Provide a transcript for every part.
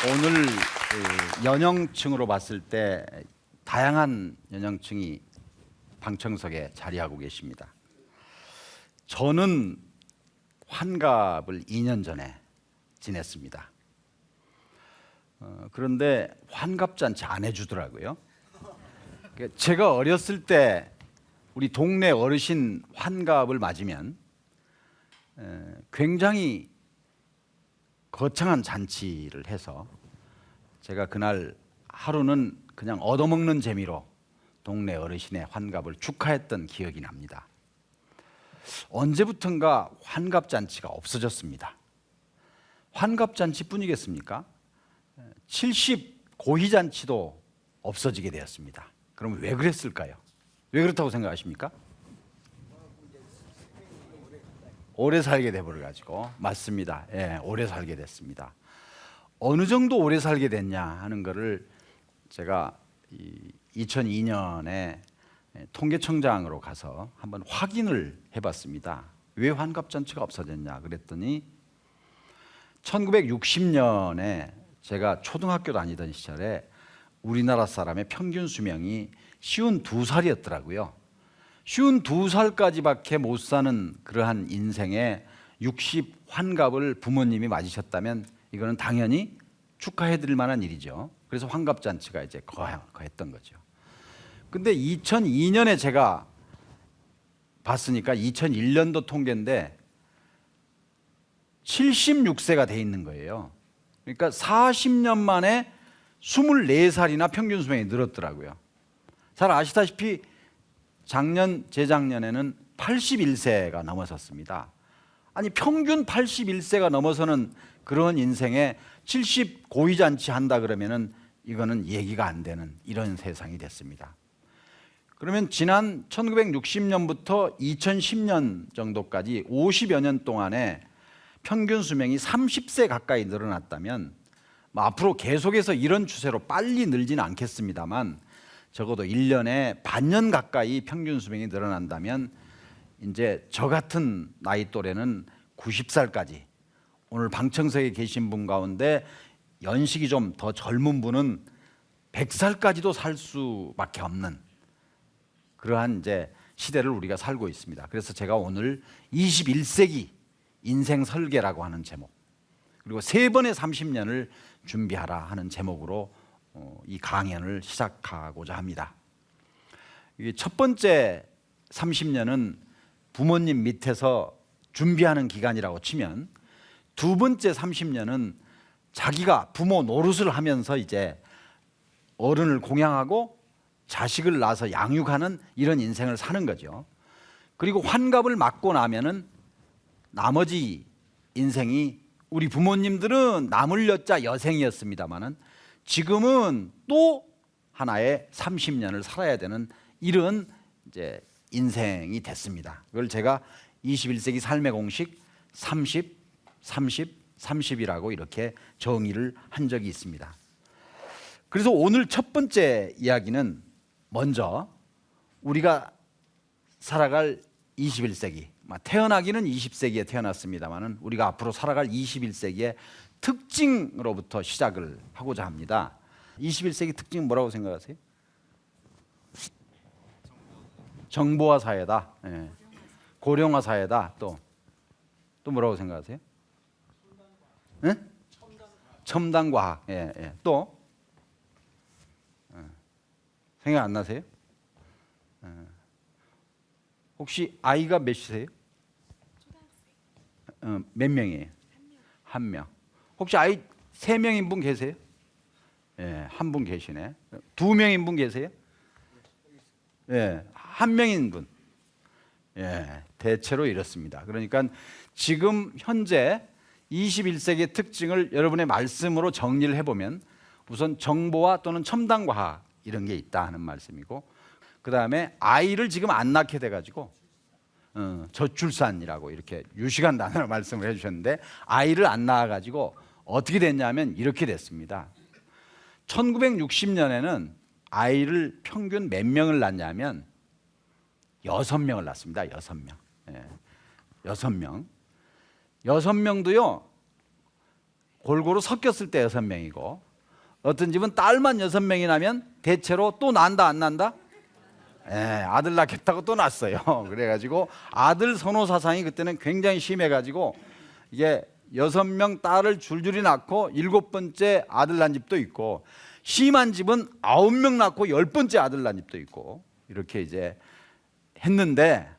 오늘 연령층으로 봤을 때 다양한 연령층이 방청석에 자리하고 계십니다. 저는 환갑을 2년 전에 지냈습니다. 그런데 환갑잔치 안 해주더라고요. 제가 어렸을 때 우리 동네 어르신 환갑을 맞으면 굉장히 거창한 잔치를 해서 제가 그날 하루는 그냥 얻어먹는 재미로 동네 어르신의 환갑을 축하했던 기억이 납니다. 언제부턴가 환갑잔치가 없어졌습니다. 환갑잔치뿐이겠습니까? 70 고희잔치도 없어지게 되었습니다. 그럼 왜 그랬을까요? 왜 그렇다고 생각하십니까? 오래 살게 돼버려가지고. 맞습니다. 예, 오래 살게 됐습니다. 어느 정도 오래 살게 됐냐 하는 거를 제가 2002년에 통계청장으로 가서 한번 확인을 해봤습니다. 왜 환갑잔치가 없어졌냐 그랬더니 1960년에 제가 초등학교 다니던 시절에 우리나라 사람의 평균 수명이 52살이었더라고요. 52살까지밖에 못 사는 그러한 인생에 60 환갑을 부모님이 맞으셨다면 이거는 당연히 축하해 드릴 만한 일이죠. 그래서 환갑잔치가 이제 거했던 거죠. 근데 2002년에 제가 봤으니까 2001년도 통계인데 76세가 돼 있는 거예요. 그러니까 40년 만에 24살이나 평균 수명이 늘었더라고요. 잘 아시다시피 작년, 재작년에는 81세가 넘어섰습니다. 아니 평균 81세가 넘어서는 그런 인생에 70 고위잔치 한다 그러면은 이거는 얘기가 안 되는 이런 세상이 됐습니다. 그러면 지난 1960년부터 2010년 정도까지 50여 년 동안에 평균 수명이 30세 가까이 늘어났다면 앞으로 계속해서 이런 추세로 빨리 늘지는 않겠습니다만 적어도 1년에 반년 가까이 평균 수명이 늘어난다면 이제 저 같은 나이 또래는 90살까지, 오늘 방청석에 계신 분 가운데 연식이 좀 더 젊은 분은 100살까지도 살 수밖에 없는 그러한 이제 시대를 우리가 살고 있습니다. 그래서 제가 오늘 21세기 인생 설계라고 하는 제목, 그리고 3번의 30년을 준비하라 하는 제목으로 이 강연을 시작하고자 합니다. 첫 번째 30년은 부모님 밑에서 준비하는 기간이라고 치면, 두 번째 30년은 자기가 부모 노릇을 하면서 이제 어른을 공양하고 자식을 낳아서 양육하는 이런 인생을 사는 거죠. 그리고 환갑을 맞고 나면은 나머지 인생이, 우리 부모님들은 남을 여자 여생이었습니다마는 지금은 또 하나의 30년을 살아야 되는 이런 이제 인생이 됐습니다. 그걸 제가 21세기 삶의 공식 30, 30, 30이라고 이렇게 정의를 한 적이 있습니다. 그래서 오늘 첫 번째 이야기는 먼저 우리가 살아갈 21세기, 태어나기는 20세기에 태어났습니다만 우리가 앞으로 살아갈 21세기의 특징으로부터 시작을 하고자 합니다. 21세기 특징은 뭐라고 생각하세요? 정보화 사회다. 예. 고령화 사회다. 또 뭐라고 생각하세요? 예? 첨단 과학. 예, 예. 또 생각 안 나세요? 혹시 아이가 몇이세요? 몇 명이에요? 한 명. 혹시 아이 3명인 분 계세요? 예, 한 분 계시네. 2명인 분 계세요? 예, 1명인 분. 예, 대체로 이렇습니다. 그러니까 지금 현재 21세기의 특징을 여러분의 말씀으로 정리를 해보면, 우선 정보화 또는 첨단 과학 이런 게 있다 하는 말씀이고, 그 다음에 아이를 지금 안 낳게 돼가지고 저출산이라고 이렇게 유식한 단어로 말씀을 해주셨는데, 아이를 안 낳아가지고 어떻게 됐냐면 이렇게 됐습니다. 1960년에는 아이를 평균 몇 명을 낳냐면 6명을 낳습니다. 6명. 예, 6명. 6명도요 골고루 섞였을 때 6명이고, 어떤 집은 딸만 6명이 나면 대체로 또 난다 안 난다? 예, 아들 낳겠다고 또 낳았어요. 그래가지고 아들 선호 사상이 그때는 굉장히 심해가지고 이게 6명 딸을 줄줄이 낳고 7번째 아들 낳은 집도 있고, 심한 집은 9명 낳고 10번째 아들 낳은 집도 있고, 이렇게 이제 했는데,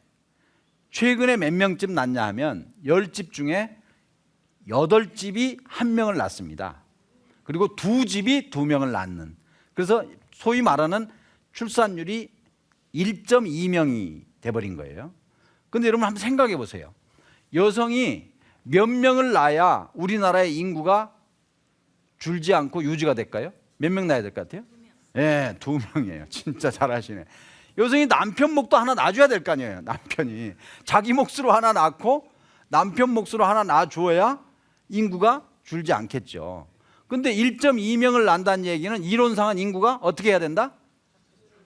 최근에 몇 명쯤 낳냐 하면 10집 중에 8집이 1명을 낳습니다. 그리고 2집이 2명을 낳는, 그래서 소위 말하는 출산율이 1.2명이 돼버린 거예요. 그런데 여러분 한번 생각해 보세요. 여성이 몇 명을 낳아야 우리나라의 인구가 줄지 않고 유지가 될까요? 몇 명 낳아야 될 것 같아요? 예, 2명이에요. 진짜 잘하시네. 여성이 남편 목도 하나 낳아줘야 될 거 아니에요. 남편이 자기 몫으로 하나 낳고 남편 몫으로 하나 낳아줘야 인구가 줄지 않겠죠. 근데 1.2명을 낳는다는 얘기는 이론상은 인구가 어떻게 해야 된다?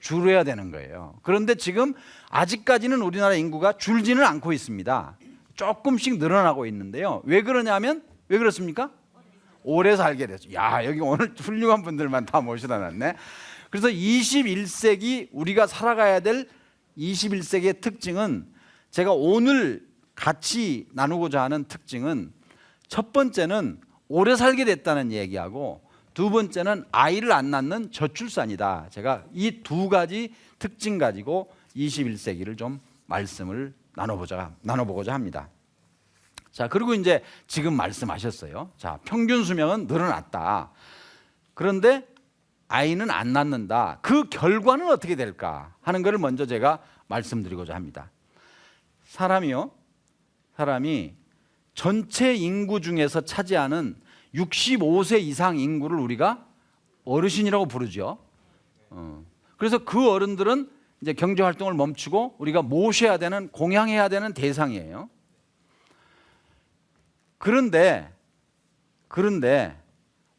줄어야 되는 거예요. 그런데 지금 아직까지는 우리나라 인구가 줄지는 않고 있습니다. 조금씩 늘어나고 있는데요. 왜 그러냐면, 왜 그렇습니까? 오래 살게 됐죠. 야, 여기 오늘 훌륭한 분들만 다 모셔다 놨네. 그래서 21세기 우리가 살아가야 될 21세기의 특징은, 제가 오늘 같이 나누고자 하는 특징은, 첫 번째는 오래 살게 됐다는 얘기하고, 두 번째는 아이를 안 낳는 저출산이다. 제가 이 두 가지 특징 가지고 21세기를 좀 말씀을 나눠보고자 합니다. 자, 그리고 이제 지금 말씀하셨어요. 자, 평균 수명은 늘어났다. 그런데 아이는 안 낳는다. 그 결과는 어떻게 될까 하는 것을 먼저 제가 말씀드리고자 합니다. 사람이 전체 인구 중에서 차지하는 65세 이상 인구를 우리가 어르신이라고 부르죠. 그래서 그 어른들은 이제 경제 활동을 멈추고 우리가 모셔야 되는, 공양해야 되는 대상이에요. 그런데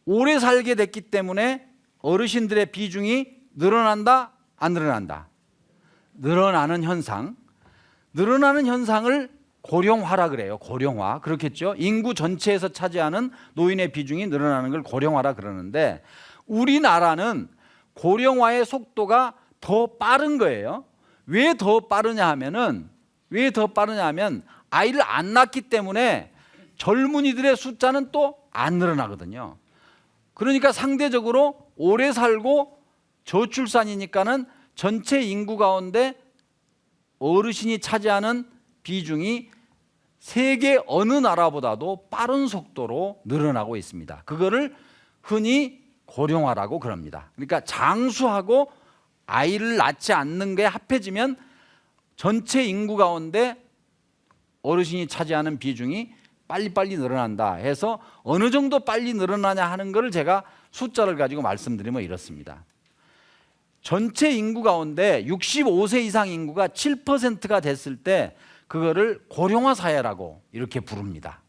오래 살게 됐기 때문에 어르신들의 비중이 늘어난다, 안 늘어난다? 늘어나는 현상을 고령화라 그래요. 고령화. 그렇겠죠? 인구 전체에서 차지하는 노인의 비중이 늘어나는 걸 고령화라 그러는데, 우리나라는 고령화의 속도가 더 빠른 거예요. 왜 더 빠르냐 하면 아이를 안 낳기 때문에 젊은이들의 숫자는 또 안 늘어나거든요. 그러니까 상대적으로 오래 살고 저출산이니까는 전체 인구 가운데 어르신이 차지하는 비중이 세계 어느 나라보다도 빠른 속도로 늘어나고 있습니다. 그거를 흔히 고령화라고 그럽니다. 그러니까 장수하고 아이를 낳지 않는 게 합해지면 전체 인구 가운데 어르신이 차지하는 비중이 빨리빨리 늘어난다 해서, 어느 정도 빨리 늘어나냐 하는 것을 제가 숫자를 가지고 말씀드리면 이렇습니다. 전체 인구 가운데 65세 이상 인구가 7%가 됐을 때 그거를 고령화 사회라고 이렇게 부릅니다.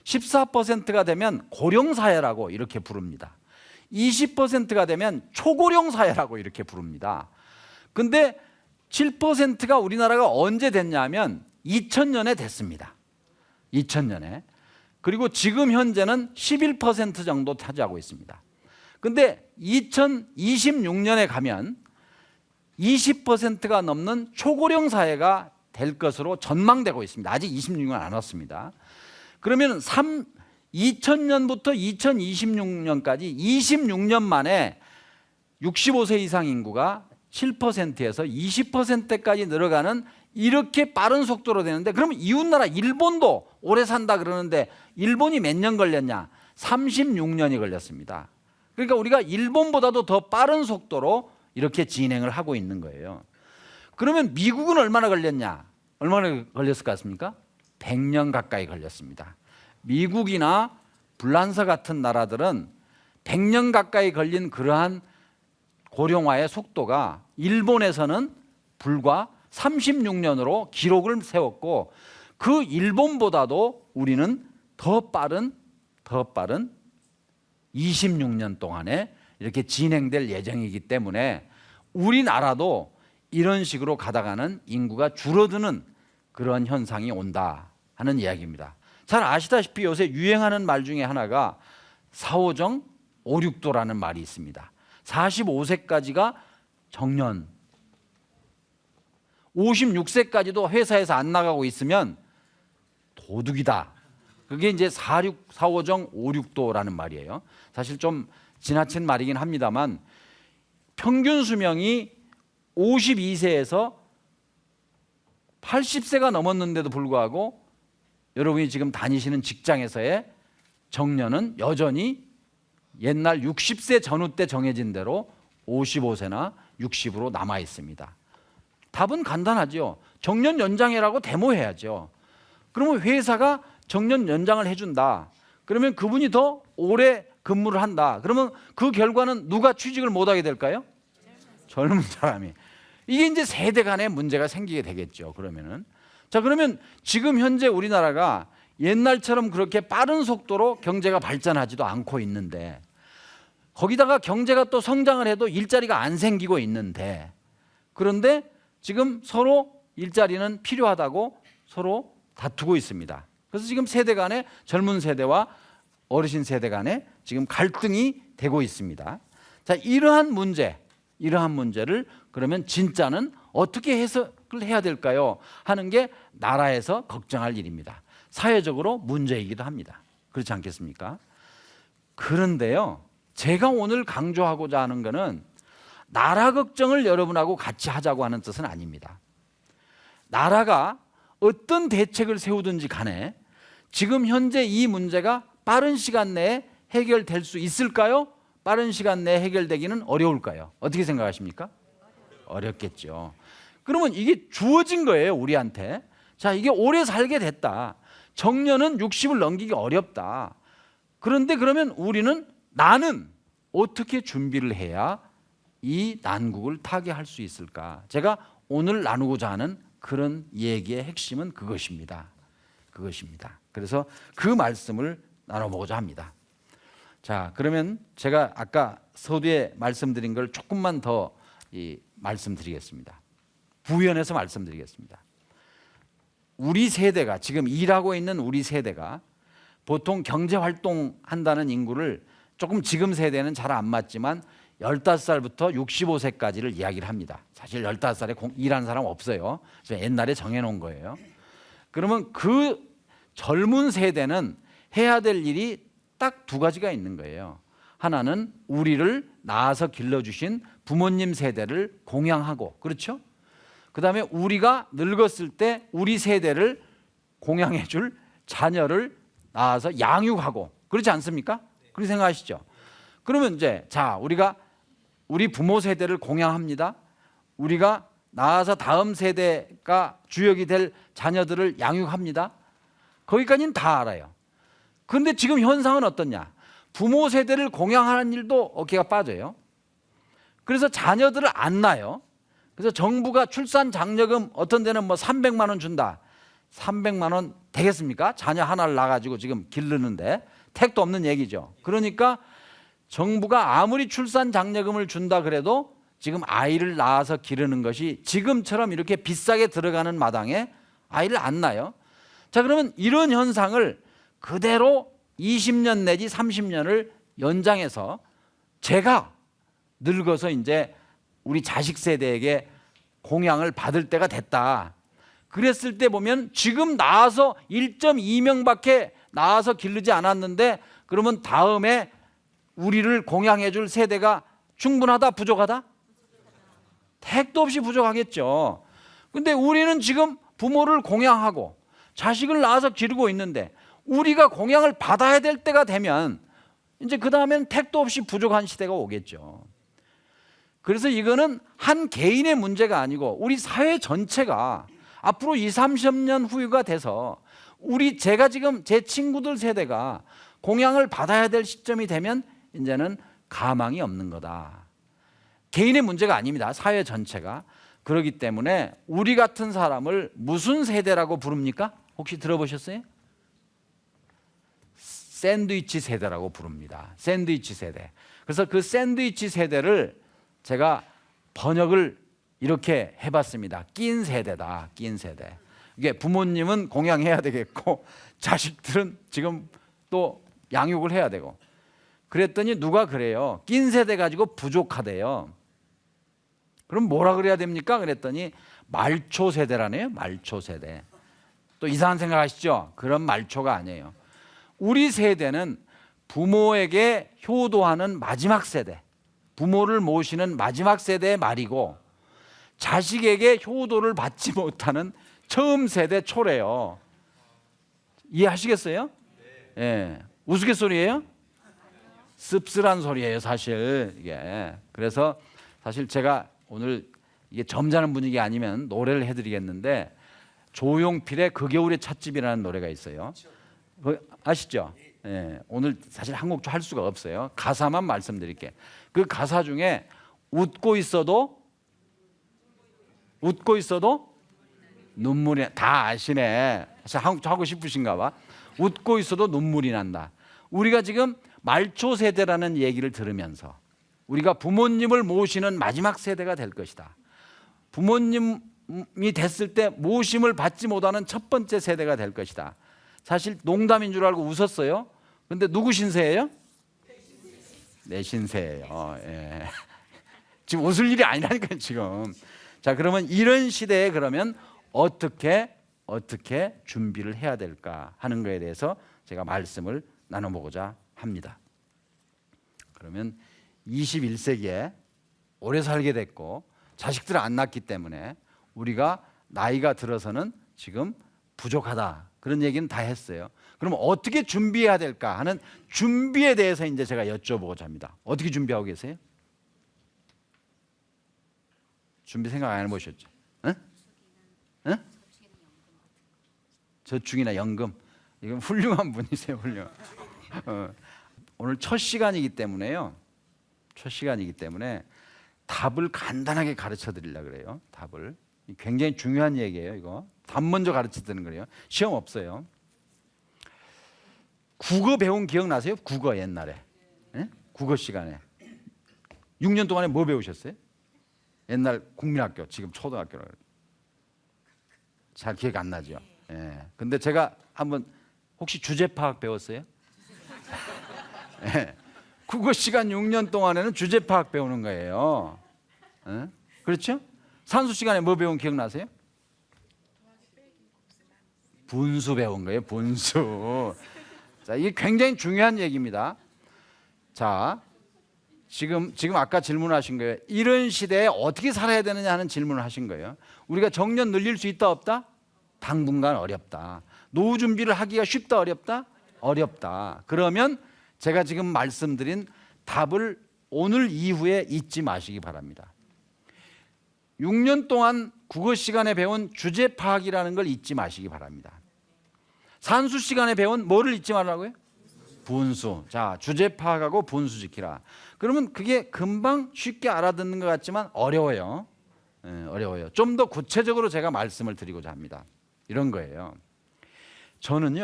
14%가 되면 고령 사회라고 이렇게 부릅니다. 20%가 되면 초고령 사회라고 이렇게 부릅니다. 근데 7%가 우리나라가 언제 됐냐면 2000년에 됐습니다. 2000년에. 그리고 지금 현재는 11% 정도 차지하고 있습니다. 근데 2026년에 가면 20%가 넘는 초고령 사회가 될 것으로 전망되고 있습니다. 아직 26년 안 왔습니다. 그러면 2000년부터 2026년까지 26년 만에 65세 이상 인구가 7%에서 20%까지 늘어가는, 이렇게 빠른 속도로 되는데, 그러면 이웃나라 일본도 오래 산다 그러는데 일본이 몇 년 걸렸냐? 36년이 걸렸습니다. 그러니까 우리가 일본보다도 더 빠른 속도로 이렇게 진행을 하고 있는 거예요. 그러면 미국은 얼마나 걸렸냐? 얼마나 걸렸을 것 같습니까? 100년 가까이 걸렸습니다. 미국이나 불란서 같은 나라들은 100년 가까이 걸린 그러한 고령화의 속도가 일본에서는 불과 36년으로 기록을 세웠고, 그 일본보다도 우리는 더 빠른 26년 동안에 이렇게 진행될 예정이기 때문에 우리나라도 이런 식으로 가다가는 인구가 줄어드는 그런 현상이 온다 하는 이야기입니다. 잘 아시다시피 요새 유행하는 말 중에 하나가 4호정 5, 6도라는 말이 있습니다. 45세까지가 정년, 56세까지도 회사에서 안 나가고 있으면 도둑이다. 그게 이제 4호정 5, 6도라는 말이에요. 사실 좀 지나친 말이긴 합니다만 평균 수명이 52세에서 80세가 넘었는데도 불구하고 여러분이 지금 다니시는 직장에서의 정년은 여전히 옛날 60세 전후 때 정해진 대로 55세나 60으로 남아 있습니다. 답은 간단하죠. 정년 연장해라고 데모해야죠. 그러면 회사가 정년 연장을 해준다. 그러면 그분이 더 오래 근무를 한다. 그러면 그 결과는 누가 취직을 못하게 될까요? 젊은 사람이. 이게 이제 세대 간의 문제가 생기게 되겠죠. 그러면은. 자, 그러면 지금 현재 우리나라가 옛날처럼 그렇게 빠른 속도로 경제가 발전하지도 않고 있는데 거기다가 경제가 또 성장을 해도 일자리가 안 생기고 있는데 그런데 지금 서로 일자리는 필요하다고 서로 다투고 있습니다. 그래서 지금 세대 간에 젊은 세대와 어르신 세대 간에 지금 갈등이 되고 있습니다. 자, 이러한 문제를 그러면 진짜는 어떻게 해석을 해야 될까요? 하는 게 나라에서 걱정할 일입니다. 사회적으로 문제이기도 합니다. 그렇지 않겠습니까? 그런데요, 제가 오늘 강조하고자 하는 것은 나라 걱정을 여러분하고 같이 하자고 하는 뜻은 아닙니다. 나라가 어떤 대책을 세우든지 간에 지금 현재 이 문제가 빠른 시간 내에 해결될 수 있을까요? 빠른 시간 내에 해결되기는 어려울까요? 어떻게 생각하십니까? 어렵겠죠. 그러면 이게 주어진 거예요, 우리한테. 자, 이게 오래 살게 됐다. 정년은 60을 넘기기 어렵다. 그런데 그러면 나는 어떻게 준비를 해야 이 난국을 타개할 수 있을까? 제가 오늘 나누고자 하는 그런 얘기의 핵심은 그것입니다. 그래서 그 말씀을 나눠보고자 합니다. 자, 그러면 제가 아까 서두에 말씀드린 걸 조금만 더 말씀드리겠습니다. 부연해서 말씀드리겠습니다. 우리 세대가 지금 일하고 있는 우리 세대가 보통 경제활동한다는 인구를 조금 지금 세대는 잘 안 맞지만 15살부터 65세까지를 이야기를 합니다. 사실 15살에 일하는 사람 없어요. 옛날에 정해놓은 거예요. 그러면 그 젊은 세대는 해야 될 일이 딱 두 가지가 있는 거예요. 하나는 우리를 낳아서 길러주신 부모님 세대를 공양하고, 그렇죠? 그 다음에 우리가 늙었을 때 우리 세대를 공양해 줄 자녀를 낳아서 양육하고, 그렇지 않습니까? 그렇게 생각하시죠? 그러면 이제 우리가 우리 부모 세대를 공양합니다. 우리가 낳아서 다음 세대가 주역이 될 자녀들을 양육합니다. 거기까지는 다 알아요. 그런데 지금 현상은 어떠냐? 부모 세대를 공양하는 일도 어깨가 빠져요. 그래서 자녀들을 안 낳아요. 그래서 정부가 출산 장려금 어떤 데는 300만 원 준다. 300만 원 되겠습니까? 자녀 하나를 낳아가지고 지금 기르는데 택도 없는 얘기죠. 그러니까 정부가 아무리 출산 장려금을 준다 그래도 지금 아이를 낳아서 기르는 것이 지금처럼 이렇게 비싸게 들어가는 마당에 아이를 안 낳아요. 자, 그러면 이런 현상을 그대로 20년 내지 30년을 연장해서 제가 늙어서 이제 우리 자식 세대에게 공양을 받을 때가 됐다. 그랬을 때 보면 지금 낳아서 1.2명밖에 낳아서 기르지 않았는데 그러면 다음에 우리를 공양해 줄 세대가 충분하다, 부족하다? 택도 없이 부족하겠죠. 근데 우리는 지금 부모를 공양하고 자식을 낳아서 기르고 있는데 우리가 공양을 받아야 될 때가 되면 이제 그 다음엔 택도 없이 부족한 시대가 오겠죠. 그래서 이거는 한 개인의 문제가 아니고 우리 사회 전체가 앞으로 20, 30년 후가 돼서 제가 지금 제 친구들 세대가 공양을 받아야 될 시점이 되면 이제는 가망이 없는 거다. 개인의 문제가 아닙니다. 사회 전체가. 그렇기 때문에 우리 같은 사람을 무슨 세대라고 부릅니까? 혹시 들어보셨어요? 샌드위치 세대라고 부릅니다. 샌드위치 세대. 그래서 그 샌드위치 세대를 제가 번역을 이렇게 해봤습니다. 낀 세대다. 낀 세대. 이게 부모님은 공양해야 되겠고 자식들은 지금 또 양육을 해야 되고 그랬더니 누가 그래요? 낀 세대 가지고 부족하대요. 그럼 뭐라 그래야 됩니까? 그랬더니 말초 세대라네요. 말초 세대. 또 이상한 생각 하시죠? 그런 말초가 아니에요. 우리 세대는 부모에게 효도하는 마지막 세대, 부모를 모시는 마지막 세대의 말이고, 자식에게 효도를 받지 못하는 처음 세대 초래요. 이해하시겠어요? 예. 우스갯소리예요? 씁쓸한 소리예요, 사실 이게. 그래서 사실 제가 오늘 이게 점잖은 분위기 아니면 노래를 해드리겠는데, 조용필의 그 겨울의 찻집이라는 노래가 있어요. 아시죠? 예. 오늘 사실 한 곡 할 수가 없어요. 가사만 말씀드릴게요. 그 가사 중에 웃고 있어도 눈물이 다 아시네. 하고 싶으신가 봐. 웃고 있어도 눈물이 난다. 우리가 지금 말초 세대라는 얘기를 들으면서 우리가 부모님을 모시는 마지막 세대가 될 것이다. 부모님이 됐을 때 모심을 받지 못하는 첫 번째 세대가 될 것이다. 사실 농담인 줄 알고 웃었어요. 근데 누구 신세예요? 내 신세예요. 예. 지금 웃을 일이 아니라니까요, 지금. 자, 그러면 이런 시대에 그러면 어떻게 준비를 해야 될까 하는 것에 대해서 제가 말씀을 나눠보고자 합니다. 그러면 21세기에 오래 살게 됐고 자식들을 안 낳기 때문에 우리가 나이가 들어서는 지금 부족하다, 그런 얘기는 다 했어요. 그럼 어떻게 준비해야 될까 하는 준비에 대해서 이제 제가 여쭤보고자 합니다. 어떻게 준비하고 계세요? 준비 생각 안 해보셨죠? 응? 응? 저축이나 연금. 이건 훌륭한 분이세요, 훌륭한. 오늘 첫 시간이기 때문에요. 첫 시간이기 때문에 답을 간단하게 가르쳐 드리려고 그래요. 답을. 굉장히 중요한 얘기예요, 이거. 답 먼저 가르쳐 드리는 거예요. 시험 없어요. 국어 배운 기억나세요? 국어 옛날에. 예? 국어 시간에. 6년 동안에 뭐 배우셨어요? 옛날 국민학교, 지금 초등학교라 그래요. 잘 기억 안 나죠? 예. 근데 제가 한번 혹시 주제 파악 배웠어요? 예. 국어 시간 6년 동안에는 주제 파악 배우는 거예요. 예? 그렇죠? 산수 시간에 뭐 배운 기억나세요? 분수 배운 거예요, 분수. 자, 이게 굉장히 중요한 얘기입니다. 자, 지금 아까 질문하신 거예요. 이런 시대에 어떻게 살아야 되느냐 하는 질문을 하신 거예요. 우리가 정년 늘릴 수 있다 없다? 당분간 어렵다. 노후 준비를 하기가 쉽다 어렵다? 어렵다. 그러면 제가 지금 말씀드린 답을 오늘 이후에 잊지 마시기 바랍니다. 6년 동안 국어 시간에 배운 주제 파악이라는 걸 잊지 마시기 바랍니다. 산수 시간에 배운 뭐를 잊지 말라고요? 분수. 자, 주제 파악하고 분수 지키라. 그러면 그게 금방 쉽게 알아듣는 것 같지만 어려워요. 어려워요. 좀 더 구체적으로 제가 말씀을 드리고자 합니다. 이런 거예요. 저는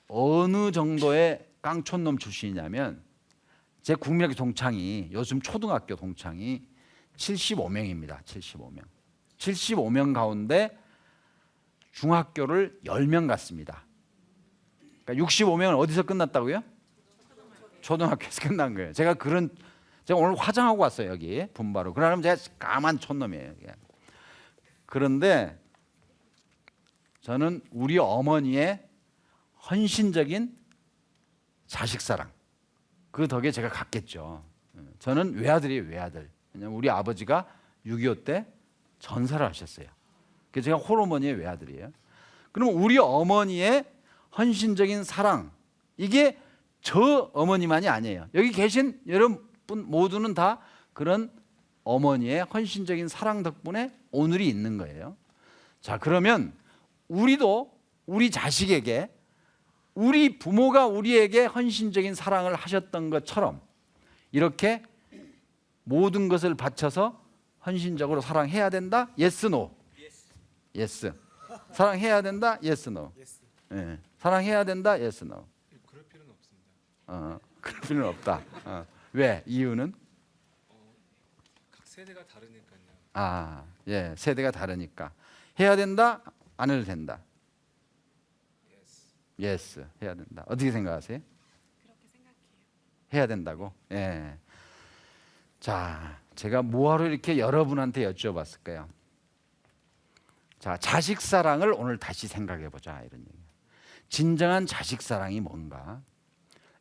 어느 정도의 깡촌놈 출신이냐면 제 국민학교 동창이, 요즘 초등학교 동창이 75명입니다. 75명. 75명 가운데 중학교를 10명 갔습니다. 그러니까 65명은 어디서 끝났다고요? 초등학교에서 끝난 거예요. 제가 오늘 화장하고 왔어요, 여기 분바로. 그러면 제가 까만 촌놈이에요. 그런데 저는 우리 어머니의 헌신적인 자식사랑, 그 덕에 제가 갔겠죠. 저는 외아들이에요, 외아들. 왜냐하면 우리 아버지가 6.25 때 전사를 하셨어요. 그래서 제가 홀어머니의 외아들이에요. 그러면 우리 어머니의 헌신적인 사랑, 이게 저 어머니만이 아니에요. 여기 계신 여러분 모두는 다 그런 어머니의 헌신적인 사랑 덕분에 오늘이 있는 거예요. 자, 그러면 우리도 우리 자식에게 우리 부모가 우리에게 헌신적인 사랑을 하셨던 것처럼 이렇게 모든 것을 바쳐서 헌신적으로 사랑해야 된다? Yes, no? Yes. 사랑해야 된다? Yes, no? 네. 사랑해야 된다? Yes, no? 그럴 필요는 없습니다. 그럴 필요는 없다. 왜? 이유는? 각 세대가 다르니까요. 예, 세대가 다르니까. 해야 된다? 안 해도 된다? Yes, 해야 된다. 어떻게 생각하세요? 그럼 해야 된다고. 예. 자, 제가 뭐하러 이렇게 여러분한테 여쭤봤을까요? 자, 자식 사랑을 오늘 다시 생각해 보자 이런 얘기예요. 진정한 자식 사랑이 뭔가?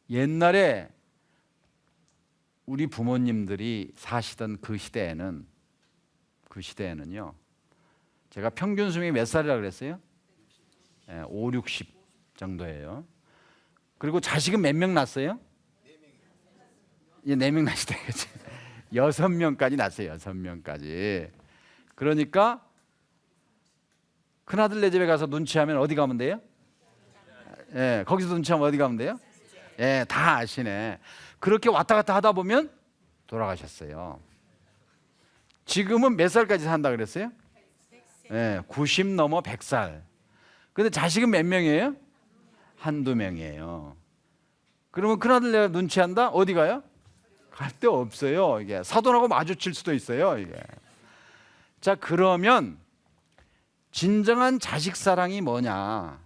옛날에 우리 부모님들이 사시던 그 시대에는요. 제가 평균 수명이 몇 살이라고 그랬어요? 5, 60 정도예요. 그리고 자식은 몇 명 낳았어요? 4명 낳으시다. 6명까지 낳았어요. 6명까지. 그러니까 큰아들 네 집에 가서 눈치하면 어디 가면 돼요? 거기서 눈치하면 어디 가면 돼요? 다 아시네. 그렇게 왔다 갔다 하다 보면 돌아가셨어요. 지금은 몇 살까지 산다 그랬어요? 90 넘어 100살. 근데 자식은 몇 명이에요? 한두 명이에요. 그러면 큰아들 내가 눈치한다? 어디 가요? 갈 데 없어요. 이게 사돈하고 마주칠 수도 있어요. 이게. 자, 그러면 진정한 자식 사랑이 뭐냐?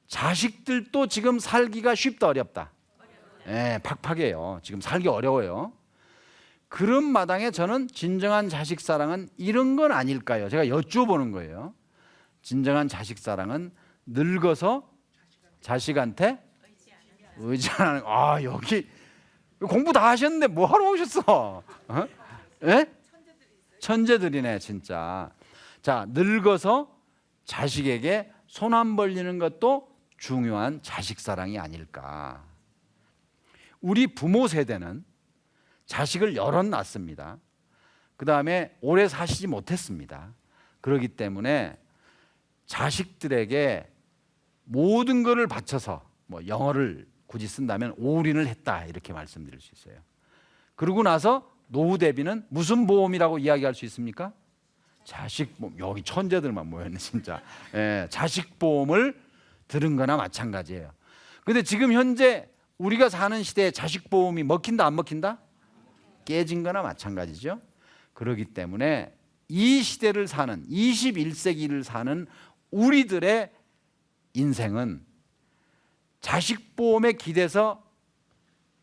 자식들도 지금 살기가 쉽다 어렵다? 팍팍해요. 지금 살기 어려워요. 그런 마당에 저는 진정한 자식 사랑은 이런 건 아닐까요? 제가 여쭤보는 거예요. 진정한 자식 사랑은 늙어서 자식한테 의지하는. 여기 공부 다 하셨는데 뭐 하러 오셨어? 천재들이네 진짜. 자, 늙어서 자식에게 손 안 벌리는 것도 중요한 자식 사랑이 아닐까. 우리 부모 세대는 자식을 여럿 낳습니다. 그 다음에 오래 사시지 못했습니다. 그렇기 때문에 자식들에게 모든 것을 바쳐서 뭐 영어를 굳이 쓴다면 올인을 했다 이렇게 말씀드릴 수 있어요. 그러고 나서 노후 대비는 무슨 보험이라고 이야기할 수 있습니까? 자식 보험. 여기 천재들만 모였네 진짜. 자식 보험을 들은 거나 마찬가지예요. 근데 지금 현재 우리가 사는 시대에 자식 보험이 먹힌다 안 먹힌다? 깨진 거나 마찬가지죠. 그렇기 때문에 이 시대를 사는 21세기를 사는 우리들의 인생은 자식 보험에 기대서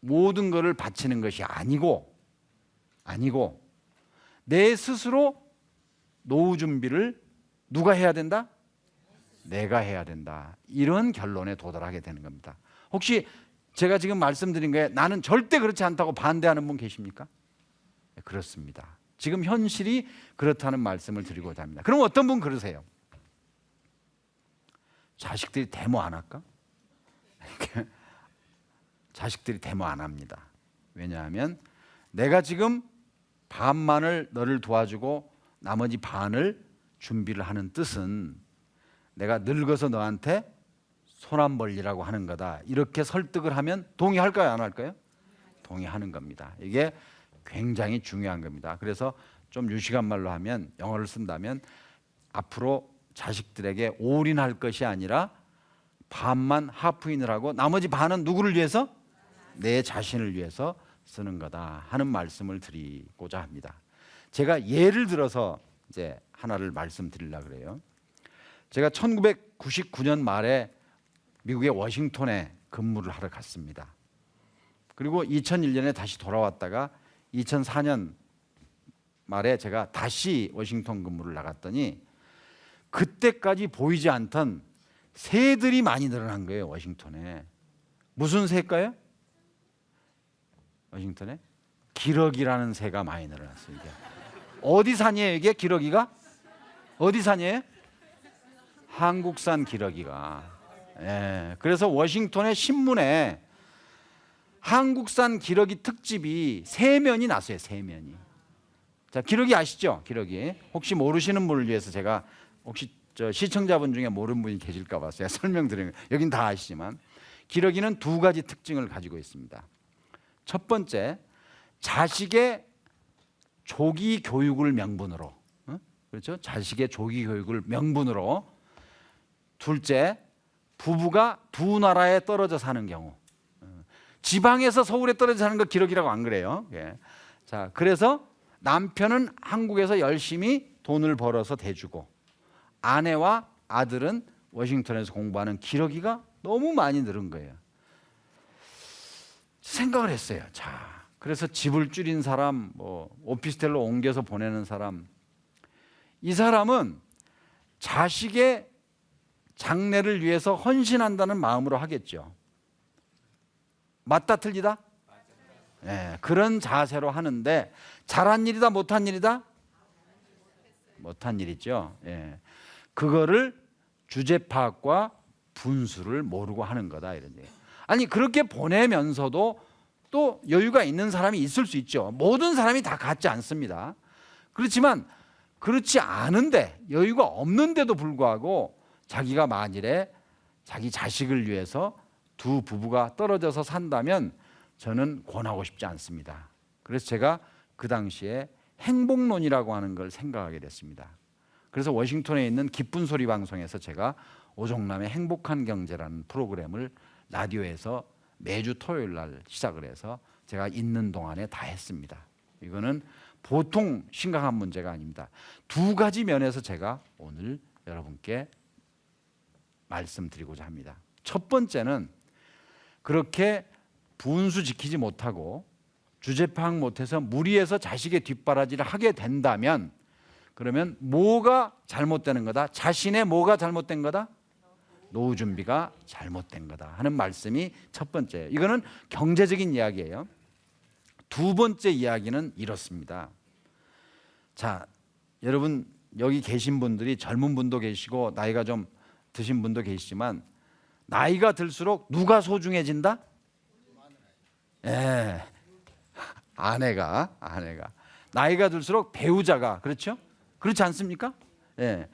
모든 것을 바치는 것이 아니고 내 스스로 노후 준비를 누가 해야 된다? 내가 해야 된다. 이런 결론에 도달하게 되는 겁니다. 혹시 제가 지금 말씀드린 거에 나는 절대 그렇지 않다고 반대하는 분 계십니까? 그렇습니다. 지금 현실이 그렇다는 말씀을 드리고자 합니다. 그럼 어떤 분 그러세요? 자식들이 데모 안 할까? 자식들이 데모 안 합니다. 왜냐하면 내가 지금 반만을 너를 도와주고 나머지 반을 준비를 하는 뜻은 내가 늙어서 너한테 손 안 벌리라고 하는 거다. 이렇게 설득을 하면 동의할까요? 안 할까요? 동의하는 겁니다. 이게 굉장히 중요한 겁니다. 그래서 좀 유식한 말로 하면, 영어를 쓴다면 앞으로 자식들에게 올인할 것이 아니라 반만 하프인을 하고 나머지 반은 누구를 위해서? 내 자신을 위해서 쓰는 거다 하는 말씀을 드리고자 합니다. 제가 예를 들어서 이제 하나를 말씀드리려고 그래요. 제가 1999년 말에 미국의 워싱턴에 근무를 하러 갔습니다. 그리고 2001년에 다시 돌아왔다가 2004년 말에 제가 다시 워싱턴 근무를 나갔더니 그때까지 보이지 않던 새들이 많이 늘어난 거예요. 워싱턴에. 무슨 새일까요? 워싱턴에 기러기라는 새가 많이 늘어났어요. 이게. 어디 산이에요 이게? 기러기가? 어디 산이에요? 한국산 기러기가. 그래서 워싱턴의 신문에 한국산 기러기 특집이 3면이 났어요. 3면이. 자, 기러기 아시죠? 기러기. 혹시 모르시는 분을 위해서 제가 혹시 저 시청자분 중에 모르는 분이 계실까 봐서 제가 설명드리는 거예요. 여긴 다 아시지만 기러기는 2가지 특징을 가지고 있습니다. 첫 번째, 자식의 조기 교육을 명분으로, 그렇죠? 자식의 조기 교육을 명분으로. 둘째, 부부가 두 나라에 떨어져 사는 경우. 지방에서 서울에 떨어져 사는 거 기러기라고 안 그래요. 자, 그래서 남편은 한국에서 열심히 돈을 벌어서 대주고 아내와 아들은 워싱턴에서 공부하는 기러기가 너무 많이 늘은 거예요. 생각을 했어요. 자, 그래서 집을 줄인 사람, 뭐 오피스텔로 옮겨서 보내는 사람, 이 사람은 자식의 장래를 위해서 헌신한다는 마음으로 하겠죠. 맞다 틀리다? 네, 그런 자세로 하는데 잘한 일이다 못한 일이다? 못한 일이죠. 예. 그거를 주제 파악과 분수를 모르고 하는 거다 이런 얘기. 아니 그렇게 보내면서도 또 여유가 있는 사람이 있을 수 있죠. 모든 사람이 다 같지 않습니다. 그렇지만 그렇지 않은데 여유가 없는데도 불구하고 자기가 만일에 자기 자식을 위해서 두 부부가 떨어져서 산다면 저는 권하고 싶지 않습니다. 그래서 제가 그 당시에 행복론이라고 하는 걸 생각하게 됐습니다. 그래서 워싱턴에 있는 기쁜 소리 방송에서 제가 오종남의 행복한 경제라는 프로그램을 라디오에서 매주 토요일 날 시작을 해서 제가 있는 동안에 다 했습니다. 이거는 보통 심각한 문제가 아닙니다. 두 가지 면에서 제가 오늘 여러분께 말씀드리고자 합니다. 첫 번째는 그렇게 분수 지키지 못하고 주제 파악 못해서 무리해서 자식의 뒷바라지를 하게 된다면 그러면 뭐가 잘못되는 거다? 자신의 뭐가 잘못된 거다? 노후 준비가 잘못된 거다 하는 말씀이 첫 번째예요. 이거는 경제적인 이야기예요. 두 번째 이야기는 이렇습니다. 자, 여러분 여기 계신 분들이 젊은 분도 계시고 나이가 좀 드신 분도 계시지만 나이가 들수록 누가 소중해진다? 예, 아내가 나이가 들수록 배우자가 그렇죠? 그렇지 않습니까? 예,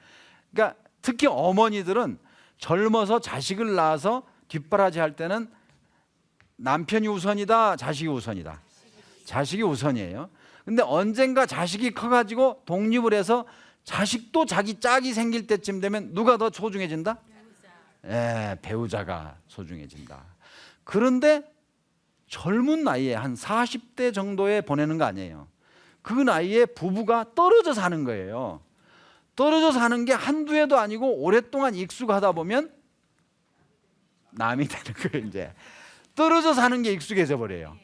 그러니까 특히 어머니들은 젊어서 자식을 낳아서 뒷바라지 할 때는 남편이 우선이다, 자식이 우선이다. 자식이 우선이에요. 근데 언젠가 자식이 커가지고 독립을 해서 자식도 자기 짝이 생길 때쯤 되면 누가 더 소중해진다? 예, 배우자가 소중해진다. 그런데 젊은 나이에 한 40대 정도에 보내는 거 아니에요. 그 나이에 부부가 떨어져 사는 거예요. 떨어져 사는 게 한두 해도 아니고 오랫동안 익숙하다 보면 남이 되는 거예요. 이제 떨어져 사는 게 익숙해져 버려요.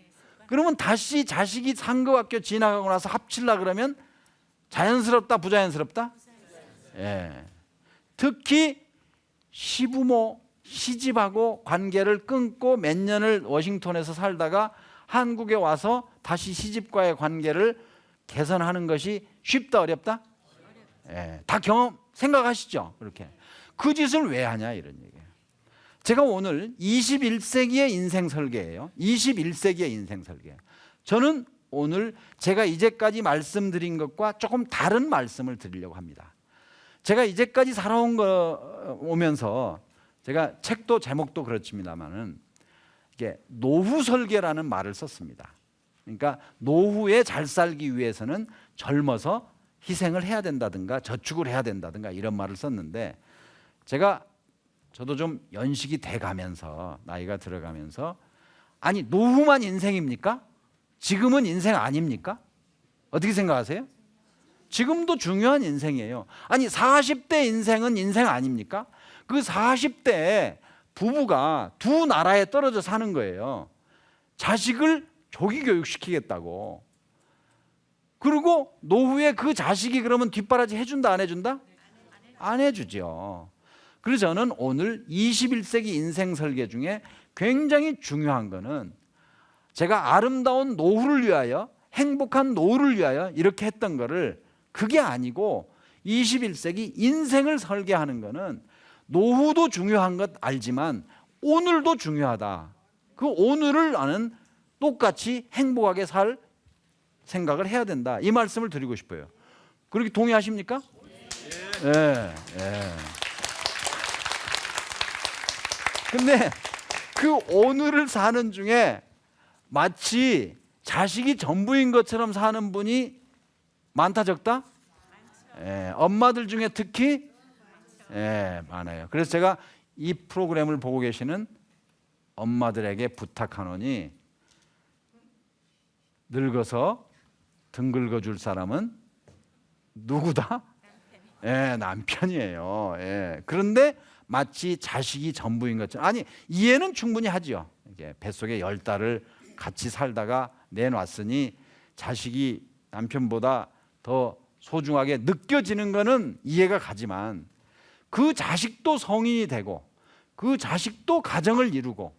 그러면 다시 자식이 상급학교 지나가고 나서 합치려 그러면 자연스럽다 부자연스럽다? 예. 특히 시부모 시집하고 관계를 끊고 몇 년을 워싱턴에서 살다가 한국에 와서 다시 시집과의 관계를 개선하는 것이 쉽다 어렵다? 예, 다 경험 생각하시죠? 그렇게 그 짓을 왜 하냐 이런 얘기예요. 제가 오늘 21세기의 인생 설계예요. 21세기의 인생 설계. 저는 오늘 제가 이제까지 말씀드린 것과 조금 다른 말씀을 드리려고 합니다. 제가 이제까지 살아온 거 오면서 제가 책도 제목도 그렇습니다만은 이게 노후 설계라는 말을 썼습니다. 그러니까 노후에 잘 살기 위해서는 젊어서 희생을 해야 된다든가 저축을 해야 된다든가 이런 말을 썼는데 저도 좀 연식이 돼가면서 나이가 들어가면서 아니 노후만 인생입니까? 지금은 인생 아닙니까? 어떻게 생각하세요? 지금도 중요한 인생이에요. 아니 40대 인생은 인생 아닙니까? 그 40대에 부부가 두 나라에 떨어져 사는 거예요. 자식을 조기 교육시키겠다고. 그리고 노후에 그 자식이 그러면 뒷바라지 해준다 안 해준다? 안 해주죠. 그래서 저는 오늘 21세기 인생 설계 중에 굉장히 중요한 거는 제가 아름다운 노후를 위하여 행복한 노후를 위하여 이렇게 했던 거를 그게 아니고 21세기 인생을 설계하는 거는 노후도 중요한 것 알지만 오늘도 중요하다. 그 오늘을 나는 똑같이 행복하게 살 생각을 해야 된다. 이 말씀을 드리고 싶어요. 그렇게 동의하십니까? 예. 예. 근데 그 오늘을 사는 중에 마치 자식이 전부인 것처럼 사는 분이 많다 적다? 예, 엄마들 중에 특히 많아요. 그래서 제가 이 프로그램을 보고 계시는 엄마들에게 부탁하노니 늙어서 등 긁어줄 사람은 누구다? 남편이에요. 그런데 마치 자식이 전부인 것처럼 아니 이해는 충분히 하죠. 이게 뱃속에 10달을 같이 살다가 내놨으니 자식이 남편보다 더 소중하게 느껴지는 거는 이해가 가지만 그 자식도 성인이 되고 그 자식도 가정을 이루고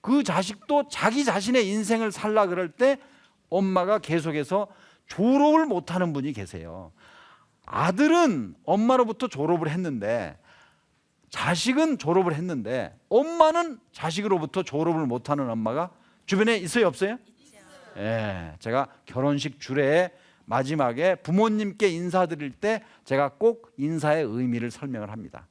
그 자식도 자기 자신의 인생을 살라 그럴 때 엄마가 계속해서 졸업을 못하는 분이 계세요. 아들은 엄마로부터 졸업을 했는데 자식은 졸업을 했는데 엄마는 자식으로부터 졸업을 못하는 엄마가 주변에 있어요, 없어요? 예, 제가 결혼식 주례에 마지막에 부모님께 인사드릴 때 제가 꼭 인사의 의미를 설명을 합니다.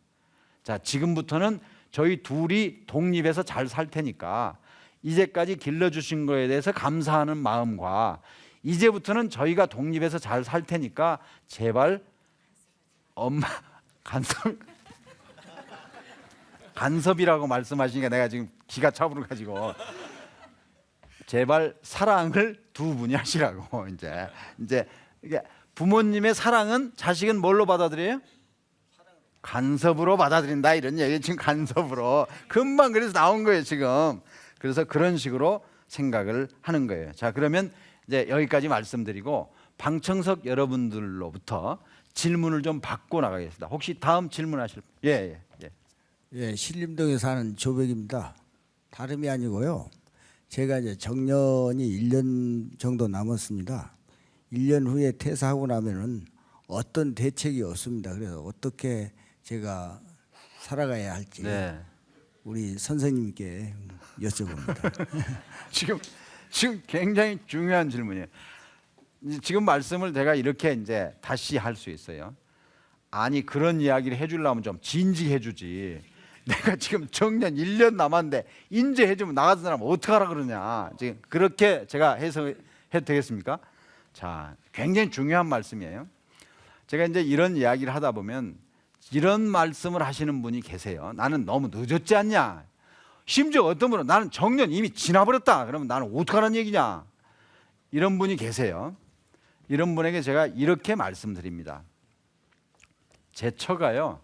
자, 지금부터는 저희 둘이 독립해서 잘 살 테니까 이제까지 길러주신 거에 대해서 감사하는 마음과 이제부터는 저희가 독립해서 잘 살 테니까 제발 엄마 간섭이라고 말씀하시니까 내가 지금 기가 차불어 가지고 제발 사랑을 두 분이 하시라고 이제 이게 부모님의 사랑은 자식은 뭘로 받아들여요? 간섭으로 받아들인다 이런 얘기 지금 간섭으로 금방 그래서 나온 거예요 지금. 그래서 그런 식으로 생각을 하는 거예요. 자, 그러면 이제 여기까지 말씀드리고 방청석 여러분들로부터 질문을 좀 받고 나가겠습니다. 혹시 다음 질문하실 분? 예, 신림동에 사는 조백입니다. 다름이 아니고요. 제가 이제 정년이 1년 정도 남았습니다. 1년 후에 퇴사하고 나면은 어떤 대책이 없습니다. 그래서 어떻게 제가 살아가야 할지 우리 선생님께 여쭤봅니다. 지금 굉장히 중요한 질문이에요. 지금 말씀을 제가 이렇게 이제 다시 할 수 있어요. 아니 그런 이야기를 해주려면 좀 진지해 주지. 내가 지금 정년 1년 남았는데 인제 해주면 나 같은 사람 어떡하라 그러냐. 지금 그렇게 제가 해석해도 되겠습니까? 자, 굉장히 중요한 말씀이에요. 제가 이제 이런 이야기를 하다 보면 이런 말씀을 하시는 분이 계세요. 나는 너무 늦었지 않냐. 심지어 어떤 분은 나는 정년 이미 지나버렸다. 그러면 나는 어떡하라는 얘기냐. 이런 분이 계세요. 이런 분에게 제가 이렇게 말씀드립니다. 제 처가요.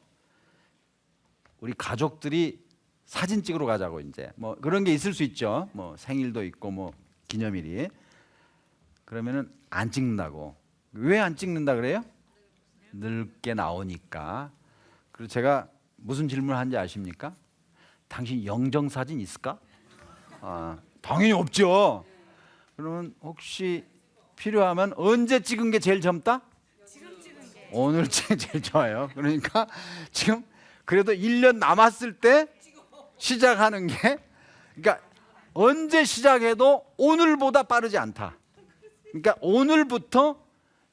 우리 가족들이 사진 찍으러 가자고 이제 뭐 그런 게 있을 수 있죠. 뭐 생일도 있고 뭐 기념일이. 그러면은 안 찍는다고. 왜 안 찍는다 그래요? 늙게 나오니까. 그리고 제가 무슨 질문을 하는지 아십니까? 당신 영정 사진 있을까? 당연히 없죠. 그러면 혹시 필요하면 언제 찍은 게 제일 젊다? 지금 찍은 게. 오늘 제일 좋아요. 그러니까 지금 그래도 1년 남았을 때 시작하는 게 그러니까 언제 시작해도 오늘보다 빠르지 않다. 그러니까 오늘부터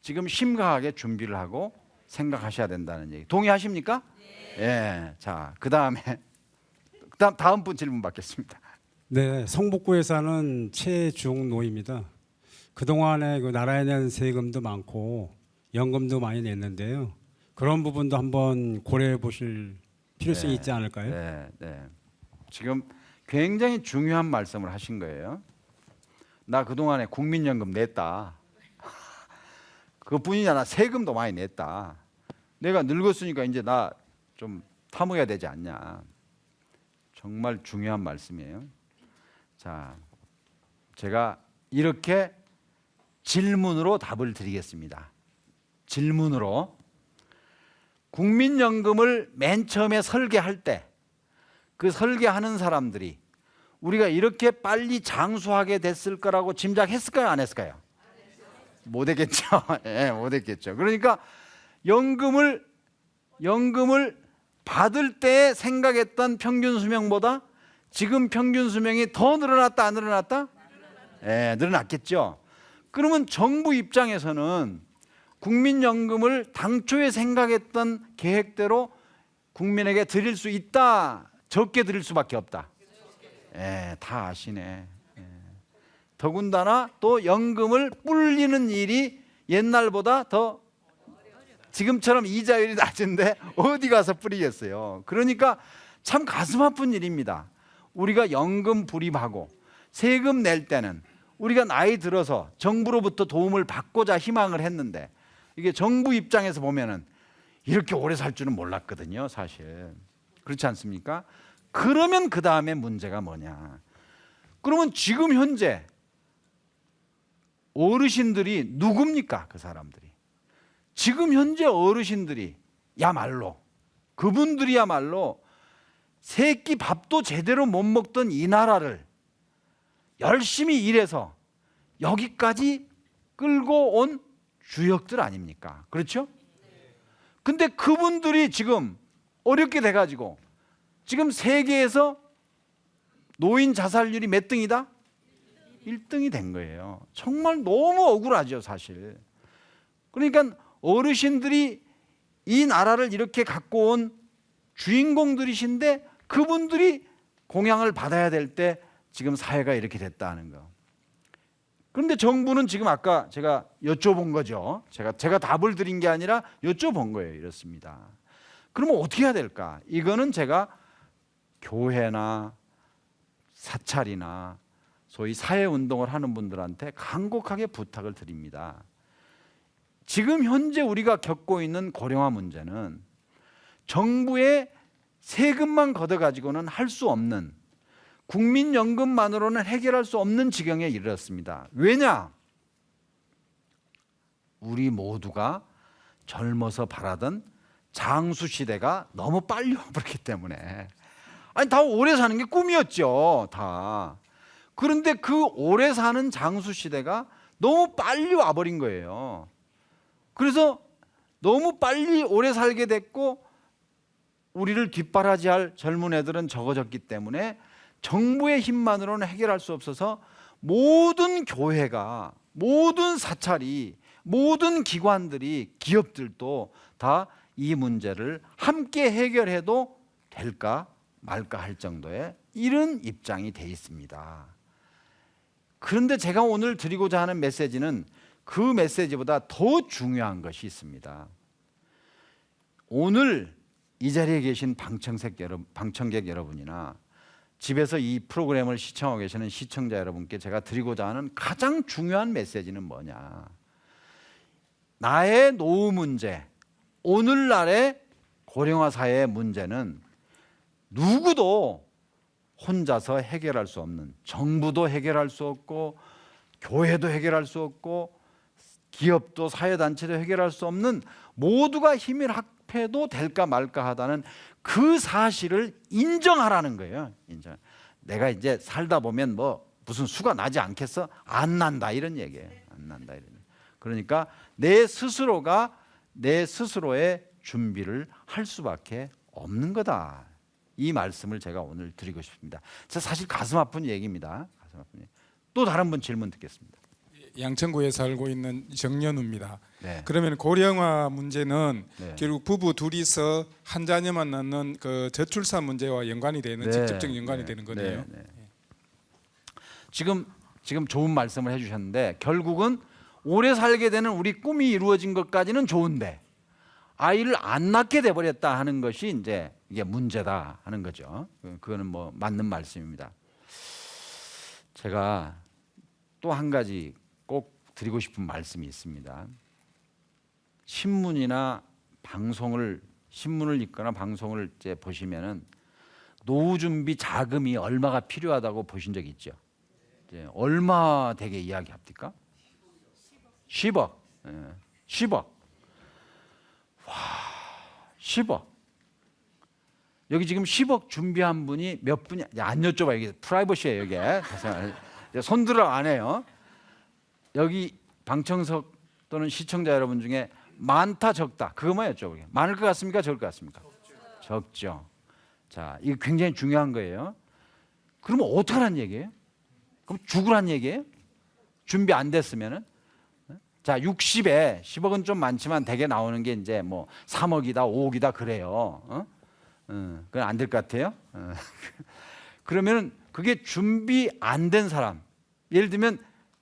지금 심각하게 준비를 하고 생각하셔야 된다는 얘기. 동의하십니까? 네. 예. 자, 다음 분 질문 받겠습니다. 네, 성북구에 사는 최중노입니다. 그동안에 그 나라에 대한 세금도 많고 연금도 많이 냈는데요. 그런 부분도 한번 고려해 보실 필요성이 있지 않을까요? 네. 지금 굉장히 중요한 말씀을 하신 거예요. 나 그동안에 국민연금 냈다. 그뿐이냐, 나 세금도 많이 냈다. 내가 늙었으니까 이제 나 좀 타먹어야 되지 않냐. 정말 중요한 말씀이에요. 자, 제가 이렇게 질문으로 답을 드리겠습니다. 질문으로. 국민연금을 맨 처음에 설계할 때 그 설계하는 사람들이 우리가 이렇게 빨리 장수하게 됐을 거라고 짐작했을까요? 안 했을까요? 못 했겠죠. 예, 못 했겠죠. 그러니까 연금을 받을 때 생각했던 평균 수명보다 지금 평균 수명이 더 늘어났다 안 늘어났다? 예, 늘어났겠죠. 그러면 정부 입장에서는 국민연금을 당초에 생각했던 계획대로 국민에게 드릴 수 있다, 적게 드릴 수밖에 없다. 예, 다 아시네. 예. 더군다나 또 연금을 불리는 일이 옛날보다 더 지금처럼 이자율이 낮은데 어디 가서 뿌리겠어요. 그러니까 참 가슴 아픈 일입니다. 우리가 연금 불입하고 세금 낼 때는 우리가 나이 들어서 정부로부터 도움을 받고자 희망을 했는데 이게 정부 입장에서 보면은 이렇게 오래 살 줄은 몰랐거든요, 사실. 그렇지 않습니까? 그러면 그 다음에 문제가 뭐냐? 그러면 지금 현재 어르신들이 누굽니까? 그 사람들이. 지금 현재 어르신들이 야말로 그분들이야말로 세 끼 밥도 제대로 못 먹던 이 나라를 열심히 일해서 여기까지 끌고 온 주역들 아닙니까? 그렇죠? 근데 그분들이 지금 어렵게 돼가지고 지금 세계에서 노인 자살률이 몇 등이다? 1등이 된 거예요. 정말 너무 억울하죠, 사실. 그러니까 어르신들이 이 나라를 이렇게 갖고 온 주인공들이신데 그분들이 공양을 받아야 될 때 지금 사회가 이렇게 됐다는 거. 그런데 정부는 지금 아까 제가 여쭤본 거죠. 제가 답을 드린 게 아니라 여쭤본 거예요. 이렇습니다. 그러면 어떻게 해야 될까? 이거는 제가 교회나 사찰이나 소위 사회운동을 하는 분들한테 간곡하게 부탁을 드립니다. 지금 현재 우리가 겪고 있는 고령화 문제는 정부의 세금만 걷어가지고는 할 수 없는, 국민연금만으로는 해결할 수 없는 지경에 이르렀습니다. 왜냐? 우리 모두가 젊어서 바라던 장수 시대가 너무 빨리 와버렸기 때문에. 아니, 다 오래 사는 게 꿈이었죠, 다. 그런데 그 오래 사는 장수 시대가 너무 빨리 와버린 거예요. 그래서 너무 빨리 오래 살게 됐고 우리를 뒷바라지할 젊은 애들은 적어졌기 때문에 정부의 힘만으로는 해결할 수 없어서 모든 교회가, 모든 사찰이, 모든 기관들이, 기업들도 다 이 문제를 함께 해결해도 될까 말까 할 정도의 이런 입장이 돼 있습니다. 그런데 제가 오늘 드리고자 하는 메시지는 그 메시지보다 더 중요한 것이 있습니다. 오늘 이 자리에 계신 방청객 여러분이나 집에서 이 프로그램을 시청하고 계시는 시청자 여러분께 제가 드리고자 하는 가장 중요한 메시지는 뭐냐? 나의 노후 문제, 오늘날의 고령화 사회의 문제는 누구도 혼자서 해결할 수 없는, 정부도 해결할 수 없고 교회도 해결할 수 없고 기업도 사회단체도 해결할 수 없는, 모두가 힘을 합해도 될까 말까 하다는 그 사실을 인정하라는 거예요. 인정. 내가 이제 살다 보면 뭐 무슨 수가 나지 않겠어? 안 난다 이런 얘기예요. 안 난다 이런. 그러니까 내 스스로가 내 스스로의 준비를 할 수밖에 없는 거다. 이 말씀을 제가 오늘 드리고 싶습니다. 사실 가슴 아픈 얘기입니다. 가슴 아픈 얘기. 또 다른 분 질문 듣겠습니다. 양천구에 살고 있는 정연우입니다. 네. 그러면 고령화 문제는 네. 결국 부부 둘이서 한 자녀만 낳는 그 저출산 문제와 연관이 되는, 네. 직접적 연관이 네. 되는 거네요. 네. 네. 지금 좋은 말씀을 해주셨는데 결국은 오래 살게 되는 우리 꿈이 이루어진 것까지는 좋은데 아이를 안 낳게 돼버렸다 하는 것이 이제 이게 문제다 하는 거죠. 그거는 뭐 맞는 말씀입니다. 제가 또 한 가지 꼭 드리고 싶은 말씀이 있습니다. 신문이나 신문을 읽거나 방송을 이제 보시면은 노후 준비 자금이 얼마가 필요하다고 보신 적 있죠? 이제 얼마 되게 이야기합니까? 10억. 10억. 와, 10억. 여기 지금 10억 준비한 분이 몇 분이 안 여쭤봐. 이게 프라이버시예요, 이게. 손들어 안 해요. 여기 방청석 또는 시청자 여러분 중에 많다 적다 그것만 여쭤보게. 많을 것 같습니까? 적을 것 같습니까? 적죠. 자, 이거 굉장히 중요한 거예요. 그러면 어떡하란 얘기예요? 그럼 죽으란 얘기예요? 준비 안 됐으면은? 자, 60에 10억은 좀 많지만 대개 나오는 게 이제 뭐 3억이다, 5억이다 그래요. 그건 안 될 것 같아요. 그러면은 그게 준비 안 된 사람, 예를 들면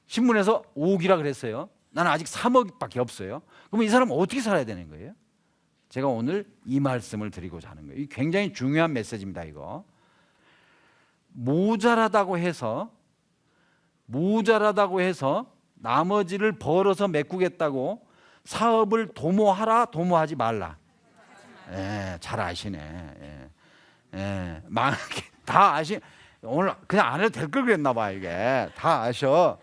신문에서 5억이라 그랬어요. 나는 아직 3억밖에 없어요. 그러면 이 사람은 어떻게 살아야 되는 거예요? 제가 오늘 이 말씀을 드리고자 하는 거예요. 이 굉장히 중요한 메시지입니다. 이거 모자라다고 해서 나머지를 벌어서 메꾸겠다고 사업을 도모하라, 도모하지 말라. 예, 잘 아시네. 다 오늘 그냥 안 해도 될 걸 그랬나 봐. 이게 다 아셔.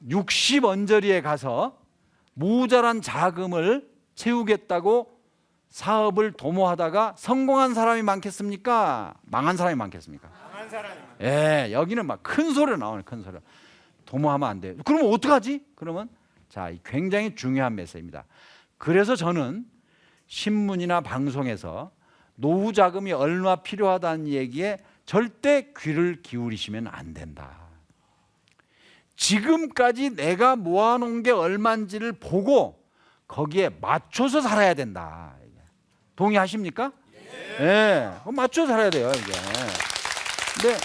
60언저리에 가서 모자란 자금을 채우겠다고 사업을 도모하다가 성공한 사람이 많겠습니까? 망한 사람이 많겠습니까? 망한 사람이. 예, 여기는 막 큰 소리가 나오네, 큰 소리. 도모하면 안 돼요. 그러면 어떡하지? 그러면 자, 굉장히 중요한 메시지입니다. 그래서 저는 신문이나 방송에서 노후 자금이 얼마 필요하다는 얘기에 절대 귀를 기울이시면 안 된다. 지금까지 내가 모아놓은 게 얼마인지를 보고 거기에 맞춰서 살아야 된다. 동의하십니까? 네. 맞춰서 살아야 돼요, 이게. 근데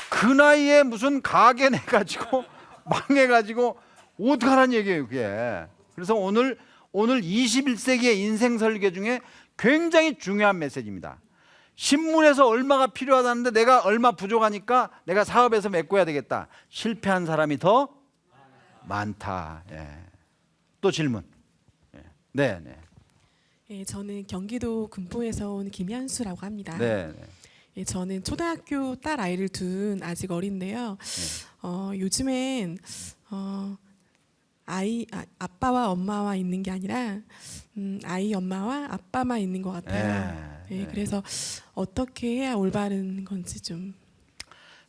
그 나이에 무슨 가게 내가지고 망해가지고 어떡하라는 얘기예요, 그게. 그래서 오늘 21세기의 인생 설계 중에 굉장히 중요한 메시지입니다. 신문에서 얼마가 필요하다는데 내가 얼마 부족하니까 내가 사업에서 메꿔야 되겠다. 실패한 사람이 더 많다. 예. 또 질문. 예. 네, 네. 예, 저는 경기도 금포에서 온 김현수라고 합니다. 네, 네. 예, 저는 초등학교 딸 아이를 둔 아직 어린데요. 요즘엔 아빠와 엄마와 있는 게 아니라 아이 엄마와 아빠만 있는 것 같아요. 네, 예, 네. 그래서 어떻게 해야 올바른 건지 좀.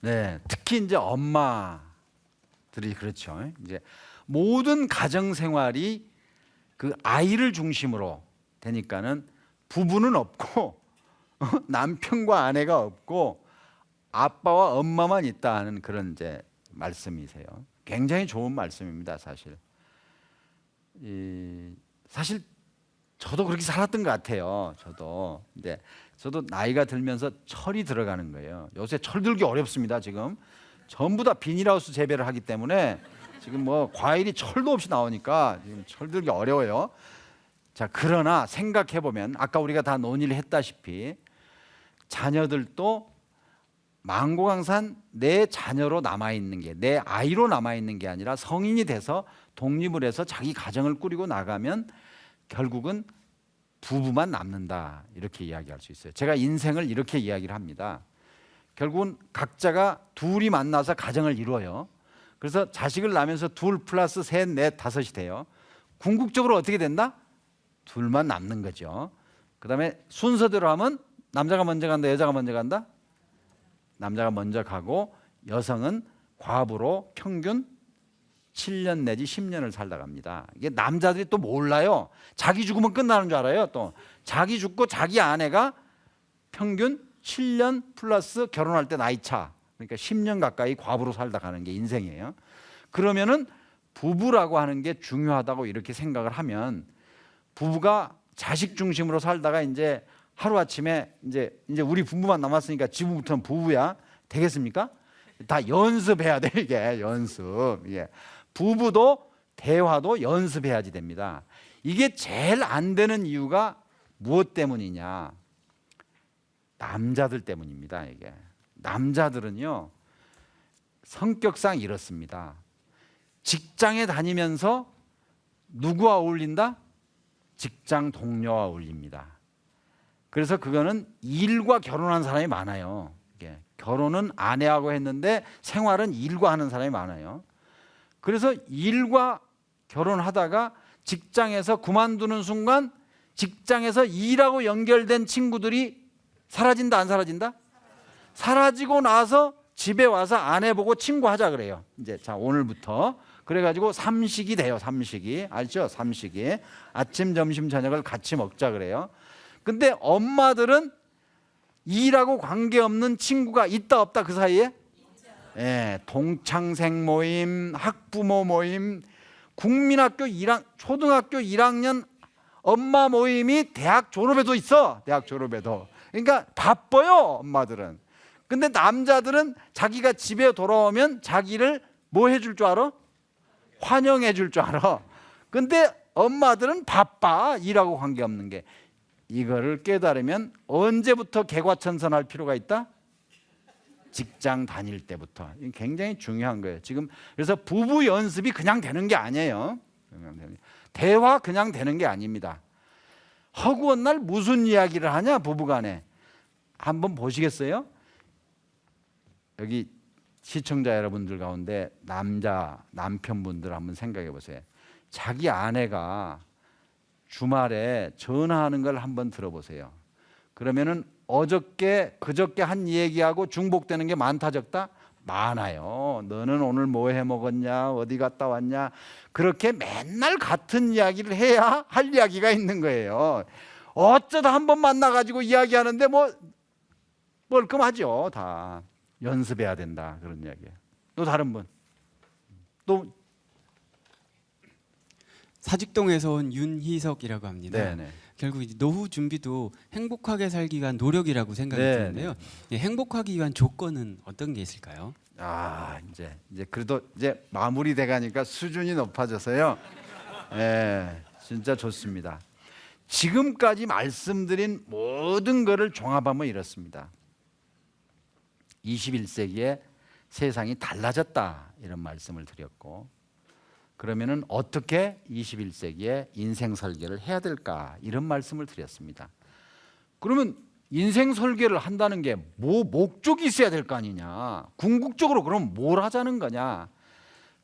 네, 특히 이제 엄마들이 그렇죠. 이제 모든 가정 생활이 그 아이를 중심으로 되니까는 부부는 없고 남편과 아내가 없고 아빠와 엄마만 있다는 그런 이제 말씀이세요. 굉장히 좋은 말씀입니다, 사실. 사실 저도 그렇게 살았던 것 같아요. 저도 나이가 들면서 철이 들어가는 거예요. 요새 철 들기 어렵습니다. 지금 전부 다 비닐하우스 재배를 하기 때문에 지금 뭐 과일이 철도 없이 나오니까 지금 철 들기 어려워요. 자, 그러나 생각해 보면 아까 우리가 다 논의를 했다시피 자녀들도 망고강산 내 자녀로 남아 있는 게, 내 아이로 남아 있는 게 아니라 성인이 돼서 독립을 해서 자기 가정을 꾸리고 나가면 결국은 부부만 남는다, 이렇게 이야기할 수 있어요. 제가 인생을 이렇게 이야기를 합니다. 결국은 각자가 둘이 만나서 가정을 이루어요. 그래서 자식을 낳으면서 둘 플러스 셋, 넷, 다섯이 돼요. 궁극적으로 어떻게 된다? 둘만 남는 거죠. 그 다음에 순서대로 하면 남자가 먼저 간다, 여자가 먼저 간다? 남자가 먼저 가고 여성은 과부로 평균 7년 내지 10년을 살다 갑니다. 이게 남자들이 또 몰라요. 자기 죽으면 끝나는 줄 알아요. 또 자기 죽고 자기 아내가 평균 7년 플러스 결혼할 때 나이 차, 그러니까 10년 가까이 과부로 살다 가는 게 인생이에요. 그러면은 부부라고 하는 게 중요하다고 이렇게 생각을 하면 부부가 자식 중심으로 살다가 이제 하루아침에 이제 우리 부부만 남았으니까 지금부터는 부부야 되겠습니까? 다 연습해야 돼, 이게 연습. 예. 부부도 대화도 연습해야지 됩니다. 이게 제일 안 되는 이유가 무엇 때문이냐? 남자들 때문입니다. 이게 남자들은요 성격상 이렇습니다. 직장에 다니면서 누구와 어울린다? 직장 동료와 어울립니다. 그래서 그거는 일과 결혼한 사람이 많아요. 결혼은 아내하고 했는데 생활은 일과 하는 사람이 많아요. 그래서 일과 결혼하다가 직장에서 그만두는 순간 직장에서 일하고 연결된 친구들이 사라진다, 안 사라진다? 사라지고 나서 집에 와서 아내 보고 친구하자 그래요. 이제 자, 오늘부터 그래가지고 삼식이 돼요. 삼식이 알죠? 삼식이 아침, 점심, 저녁을 같이 먹자 그래요. 근데 엄마들은 일하고 관계없는 친구가 있다 없다 그 사이에? 예, 동창생 모임, 학부모 모임, 국민학교 1학, 초등학교 1학년 엄마 모임이 대학 졸업에도 있어. 대학 졸업에도. 그러니까 바빠요, 엄마들은. 근데 남자들은 자기가 집에 돌아오면 자기를 뭐 해줄 줄 알아? 환영해 줄 줄 알아. 근데 엄마들은 바빠, 일하고 관계없는 게. 이거를 깨달으면 언제부터 개과천선할 필요가 있다? 직장 다닐 때부터. 이게 굉장히 중요한 거예요. 지금 그래서 부부 연습이 그냥 되는 게 아니에요. 대화 그냥 되는 게 아닙니다. 허구한 날 무슨 이야기를 하냐 부부간에. 한번 보시겠어요? 여기 시청자 여러분들 가운데 남편분들 한번 생각해 보세요. 자기 아내가 주말에 전화하는 걸 한번 들어보세요. 그러면은 어저께 그저께 한 얘기하고 중복되는 게 많다 적다? 많아요. 너는 오늘 뭐 해 먹었냐? 어디 갔다 왔냐? 그렇게 맨날 같은 이야기를 해야 할 이야기가 있는 거예요. 어쩌다 한 번 만나가지고 이야기하는데 뭐 멀끔하죠. 다 연습해야 된다 그런 이야기예요. 또 다른 분, 또 사직동에서 온 윤희석이라고 합니다. 네네. 결국 이제 노후 준비도 행복하게 살기 위한 노력이라고 생각이 네, 드는데요. 예, 행복하기 위한 조건은 어떤 게 있을까요? 이제 그래도 이제 마무리돼 가니까 수준이 높아져서요. 예, 진짜 좋습니다. 지금까지 말씀드린 모든 것을 종합하면 이렇습니다. 21세기에 세상이 달라졌다 이런 말씀을 드렸고, 그러면은 어떻게 21세기에 인생 설계를 해야 될까 이런 말씀을 드렸습니다. 그러면 인생 설계를 한다는 게 뭐 목적이 있어야 될 거 아니냐? 궁극적으로 그럼 뭘 하자는 거냐?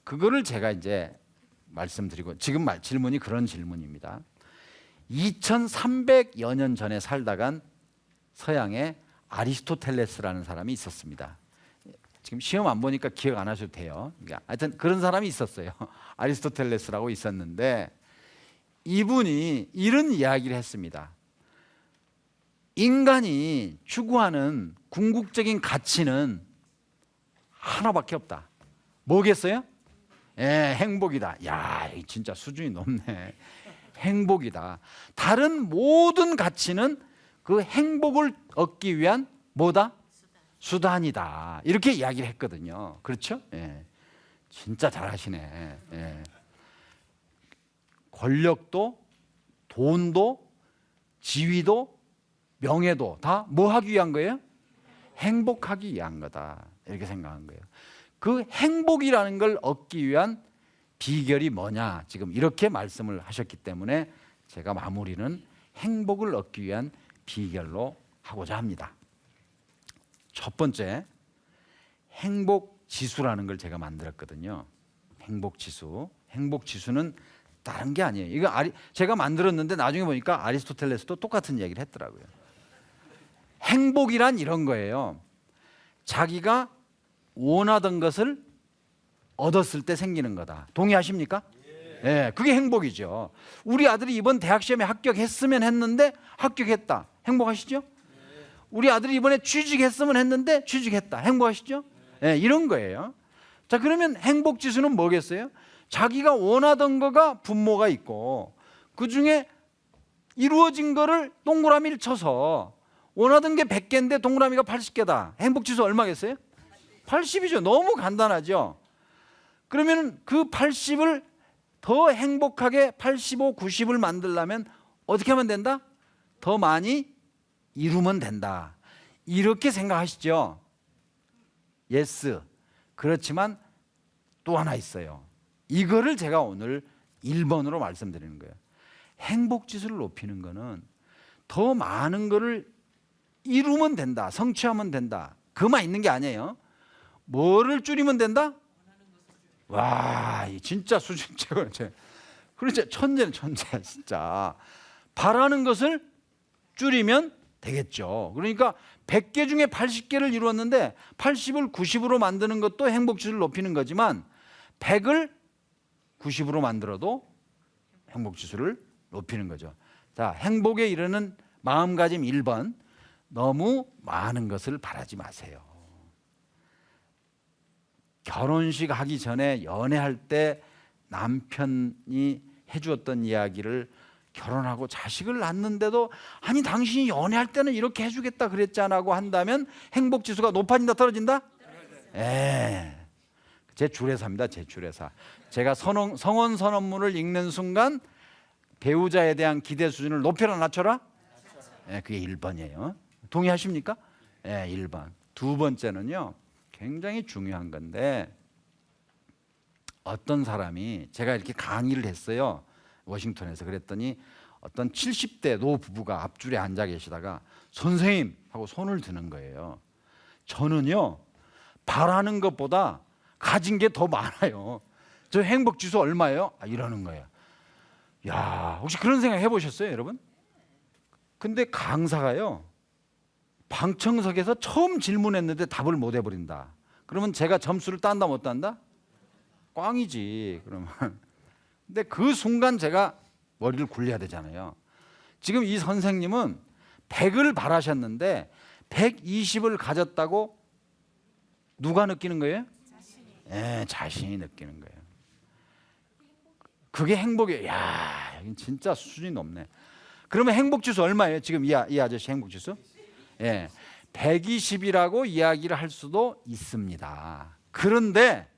그거를 제가 이제 말씀드리고, 지금 질문이 그런 질문입니다. 2300여 년 전에 살다 간 서양의 아리스토텔레스라는 사람이 있었습니다. 지금 시험 안 보니까 기억 안 하셔도 돼요. 그러니까 하여튼 그런 사람이 있었어요. 아리스토텔레스라고 있었는데, 이분이 이런 이야기를 했습니다. 인간이 추구하는 궁극적인 가치는 하나밖에 없다. 뭐겠어요? 행복이다. 야, 진짜 수준이 높네. 행복이다. 다른 모든 가치는 그 행복을 얻기 위한 뭐다? 수단이다. 이렇게 이야기를 했거든요. 그렇죠? 진짜 잘하시네. 권력도, 돈도, 지위도, 명예도 다 뭐 하기 위한 거예요? 행복하기 위한 거다. 이렇게 생각한 거예요. 그 행복이라는 걸 얻기 위한 비결이 뭐냐? 지금 이렇게 말씀을 하셨기 때문에 제가 마무리는 행복을 얻기 위한 비결로 하고자 합니다. 첫 번째, 행복 지수라는 걸 제가 만들었거든요. 행복 지수. 행복 지수는 다른 게 아니에요. 이거 제가 만들었는데 나중에 보니까 아리스토텔레스도 똑같은 얘기를 했더라고요. 행복이란 이런 거예요. 자기가 원하던 것을 얻었을 때 생기는 거다. 동의하십니까? 예, 그게 행복이죠. 우리 아들이 이번 대학 시험에 합격했으면 했는데 합격했다. 행복하시죠? 우리 아들이 이번에 취직했으면 했는데 취직했다. 행복하시죠? 예, 이런 거예요. 자, 그러면 행복 지수는 뭐겠어요? 자기가 원하던 거가 분모가 있고, 그 중에 이루어진 거를 동그라미를 쳐서 원하던 게 100개인데 동그라미가 80개다. 행복 지수 얼마겠어요? 80이죠. 너무 간단하죠. 그러면 그 80을 더 행복하게 85, 90을 만들려면 어떻게 하면 된다? 더 많이 이루면 된다. 이렇게 생각하시죠? 예스. 그렇지만 또 하나 있어요. 이거를 제가 오늘 1번으로 말씀드리는 거예요. 행복 지수를 높이는 거는 더 많은 거를 이루면 된다. 성취하면 된다. 그만 있는 게 아니에요. 뭐를 줄이면 된다? 와, 진짜 수준 최고. 그렇죠. 천재는 천재 진짜. 바라는 것을 줄이면 되겠죠. 그러니까 100개 중에 80개를 이루었는데 80을 90으로 만드는 것도 행복지수를 높이는 거지만 100을 90으로 만들어도 행복지수를 높이는 거죠. 자, 행복에 이르는 마음가짐 1번. 너무 많은 것을 바라지 마세요. 결혼식 하기 전에 연애할 때 남편이 해주었던 이야기를 결혼하고 자식을 낳는데도 아니 당신이 연애할 때는 이렇게 해주겠다 그랬잖아고 한다면 행복지수가 높아진다 떨어진다? 제출회사입니다. 제출회사. 제가 성원 선언문을 읽는 순간 배우자에 대한 기대 수준을 높여라 낮춰라? 그게 1번이에요. 동의하십니까? 1번. 두 번째는요, 굉장히 중요한 건데, 어떤 사람이 제가 이렇게 강의를 했어요. 워싱턴에서. 그랬더니 어떤 70대 노부부가 앞줄에 앉아 계시다가 선생님 하고 손을 드는 거예요. 저는요 바라는 것보다 가진 게 더 많아요. 저 행복 지수 얼마예요? 이러는 거예요. 야, 혹시 그런 생각 해보셨어요, 여러분? 근데 강사가요, 방청석에서 처음 질문했는데 답을 못 해버린다. 그러면 제가 점수를 딴다 못 딴다? 꽝이지. 그러면. 근데 그 순간 제가 머리를 굴려야 되잖아요. 지금 이 선생님은 100을 바라셨는데 120을 가졌다고 누가 느끼는 거예요? 자신이 느끼는 거예요. 그게 행복이에요. 야, 이건 진짜 수준이 높네. 그러면 행복 지수 얼마예요? 지금 이 아저씨 행복 지수? 120이라고 이야기를 할 수도 있습니다. 그런데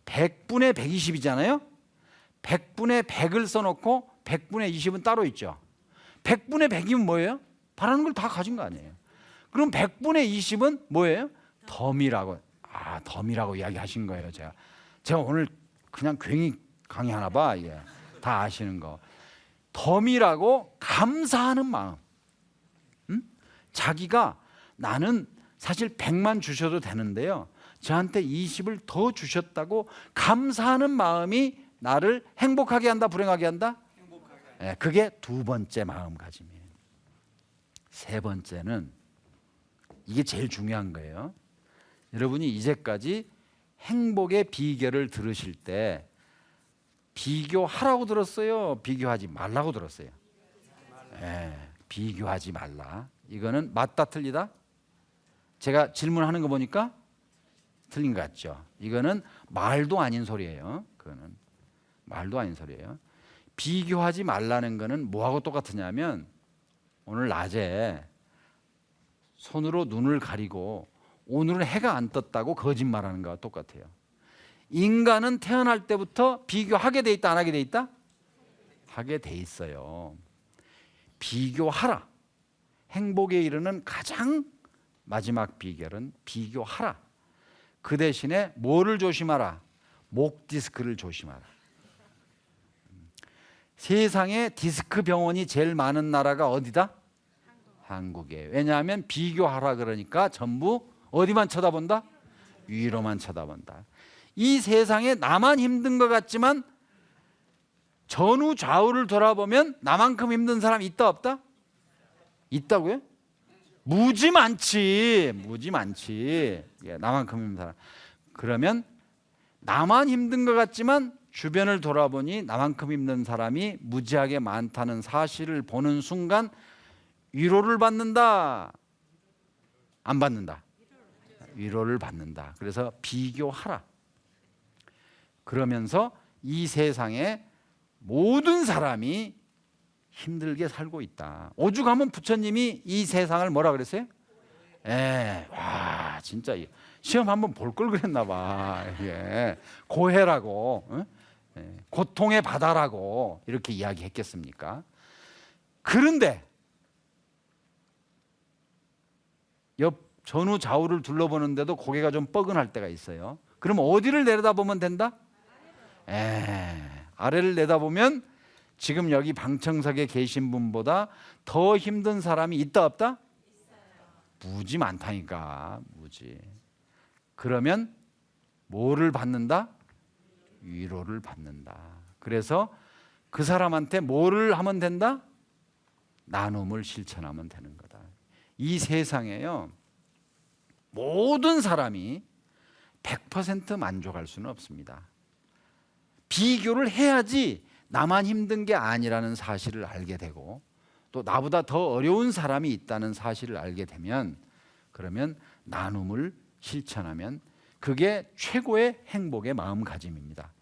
100분의 120이잖아요. 100분의 100을 써놓고 100분의 20은 따로 있죠. 100분의 100이면 뭐예요? 바라는 걸 다 가진 거 아니에요. 그럼 100분의 20은 뭐예요? 덤이라고. 덤이라고 이야기하신 거예요. 제가 오늘 그냥 괜히 강의하나 봐. 다 아시는 거. 덤이라고 감사하는 마음. 자기가 나는 사실 100만 주셔도 되는데요, 저한테 20을 더 주셨다고 감사하는 마음이 나를 행복하게 한다, 불행하게 한다? 그게 두 번째 마음가짐이에요. 세 번째는 이게 제일 중요한 거예요. 여러분이 이제까지 행복의 비결을 들으실 때 비교하라고 들었어요? 비교하지 말라고 들었어요? 비교하지 말라. 이거는 맞다 틀리다? 제가 질문하는 거 보니까 틀린 것 같죠? 이거는 말도 아닌 소리예요. 그거는 말도 아닌 소리예요. 비교하지 말라는 거는 뭐하고 똑같으냐면, 오늘 낮에 손으로 눈을 가리고 오늘은 해가 안 떴다고 거짓말하는 거와 똑같아요. 인간은 태어날 때부터 비교하게 돼 있다, 안 하게 돼 있다? 하게 돼 있어요. 비교하라. 행복에 이르는 가장 마지막 비결은 비교하라. 그 대신에 뭐를 조심하라? 목 디스크를 조심하라. 세상에 디스크 병원이 제일 많은 나라가 어디다? 한국이에요. 왜냐하면 비교하라 그러니까 전부 어디만 쳐다본다? 위로만 쳐다본다. 이 세상에 나만 힘든 것 같지만 전후 좌우를 돌아보면 나만큼 힘든 사람 있다 없다? 있다고요? 무지 많지. 무지 많지. 나만큼 힘든 사람. 그러면 나만 힘든 것 같지만 주변을 돌아보니 나만큼 힘든 사람이 무지하게 많다는 사실을 보는 순간 위로를 받는다, 안 받는다? 위로를 받는다. 그래서 비교하라. 그러면서 이 세상에 모든 사람이 힘들게 살고 있다. 오죽하면 부처님이 이 세상을 뭐라 그랬어요? 와, 진짜 시험 한번 볼 걸 그랬나 봐. 고해라고, 고통의 바다라고 이렇게 이야기했겠습니까? 그런데 옆 전후 좌우를 둘러보는데도 고개가 좀 뻐근할 때가 있어요. 그럼 어디를 내려다보면 된다? 아래를 내다보면 지금 여기 방청석에 계신 분보다 더 힘든 사람이 있다 없다? 무지 많다니까. 무지. 그러면 뭐를 받는다? 위로를 받는다. 그래서 그 사람한테 뭐를 하면 된다? 나눔을 실천하면 되는 거다. 이 세상에요, 모든 사람이 100% 만족할 수는 없습니다. 비교를 해야지 나만 힘든 게 아니라는 사실을 알게 되고, 또 나보다 더 어려운 사람이 있다는 사실을 알게 되면, 그러면 나눔을 실천하면 그게 최고의 행복의 마음가짐입니다.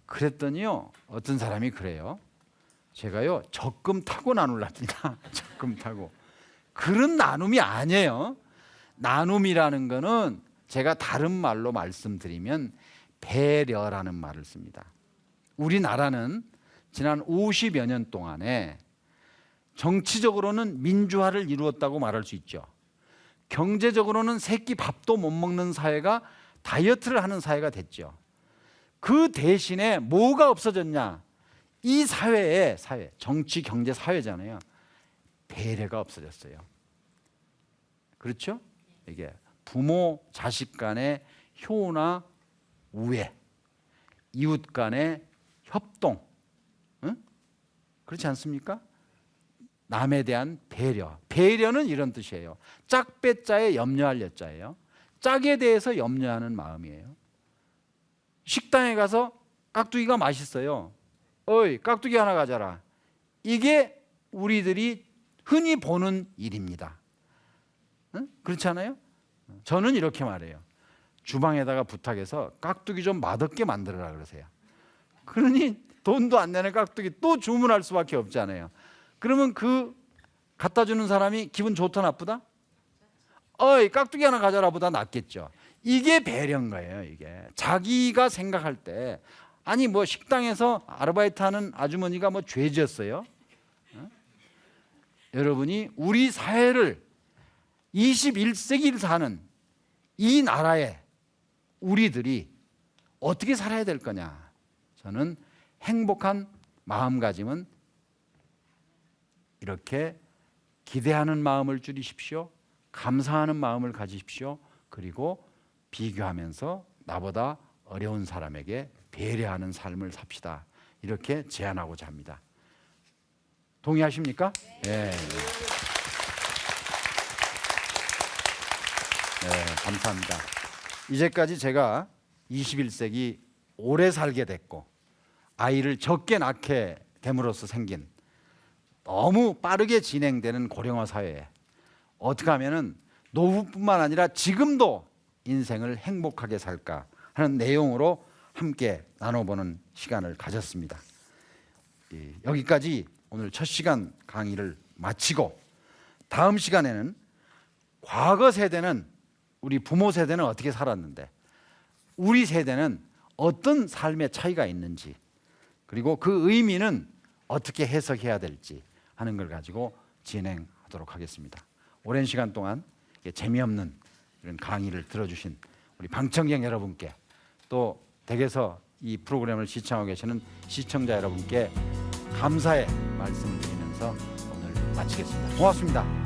그랬더니요, 어떤 사람이 그래요. 제가요, 적금 타고 나눌랍니다. 적금 타고. 그런 나눔이 아니에요. 나눔이라는 거는 제가 다른 말로 말씀드리면 배려라는 말을 씁니다. 우리나라는 지난 50여 년 동안에 정치적으로는 민주화를 이루었다고 말할 수 있죠. 경제적으로는 새끼 밥도 못 먹는 사회가 다이어트를 하는 사회가 됐죠. 그 대신에 뭐가 없어졌냐? 이 사회에, 정치, 경제, 사회잖아요. 배려가 없어졌어요. 그렇죠? 이게 부모 자식 간의 효나 우애, 이웃 간의 협동, 응? 그렇지 않습니까? 남에 대한 배려. 배려는 이런 뜻이에요. 짝배자에 염려할 여자예요. 짝에 대해서 염려하는 마음이에요. 식당에 가서 깍두기가 맛있어요. 어이, 깍두기 하나 가져라. 이게 우리들이 흔히 보는 일입니다. 응? 그렇지 않아요? 저는 이렇게 말해요. 주방에다가 부탁해서 깍두기 좀 맛없게 만들어라 그러세요. 그러니 돈도 안 내는 깍두기 또 주문할 수밖에 없잖아요. 그러면 그 갖다 주는 사람이 기분 좋다 나쁘다? 어이, 깍두기 하나 가져라 보다 낫겠죠. 이게 배려인 거예요. 이게 자기가 생각할 때, 아니 뭐 식당에서 아르바이트하는 아주머니가 뭐 죄지었어요? 여러분이 우리 사회를 21세기를 사는 이 나라에 우리들이 어떻게 살아야 될 거냐? 저는 행복한 마음가짐은 이렇게 기대하는 마음을 줄이십시오. 감사하는 마음을 가지십시오. 그리고 비교하면서 나보다 어려운 사람에게 배려하는 삶을 삽시다. 이렇게 제안하고자 합니다. 동의하십니까? 네. 네, 감사합니다. 이제까지 제가 21세기 오래 살게 됐고 아이를 적게 낳게 됨으로써 생긴 너무 빠르게 진행되는 고령화 사회에 어떻게 하면은 노후뿐만 아니라 지금도 인생을 행복하게 살까 하는 내용으로 함께 나눠보는 시간을 가졌습니다. 여기까지 오늘 첫 시간 강의를 마치고 다음 시간에는 과거 세대는 우리 부모 세대는 어떻게 살았는데 우리 세대는 어떤 삶의 차이가 있는지 그리고 그 의미는 어떻게 해석해야 될지 하는 걸 가지고 진행하도록 하겠습니다. 오랜 시간 동안 재미없는 이런 강의를 들어주신 우리 방청객 여러분께 또 댁에서 이 프로그램을 시청하고 계시는 시청자 여러분께 감사의 말씀을 드리면서 오늘 마치겠습니다. 고맙습니다.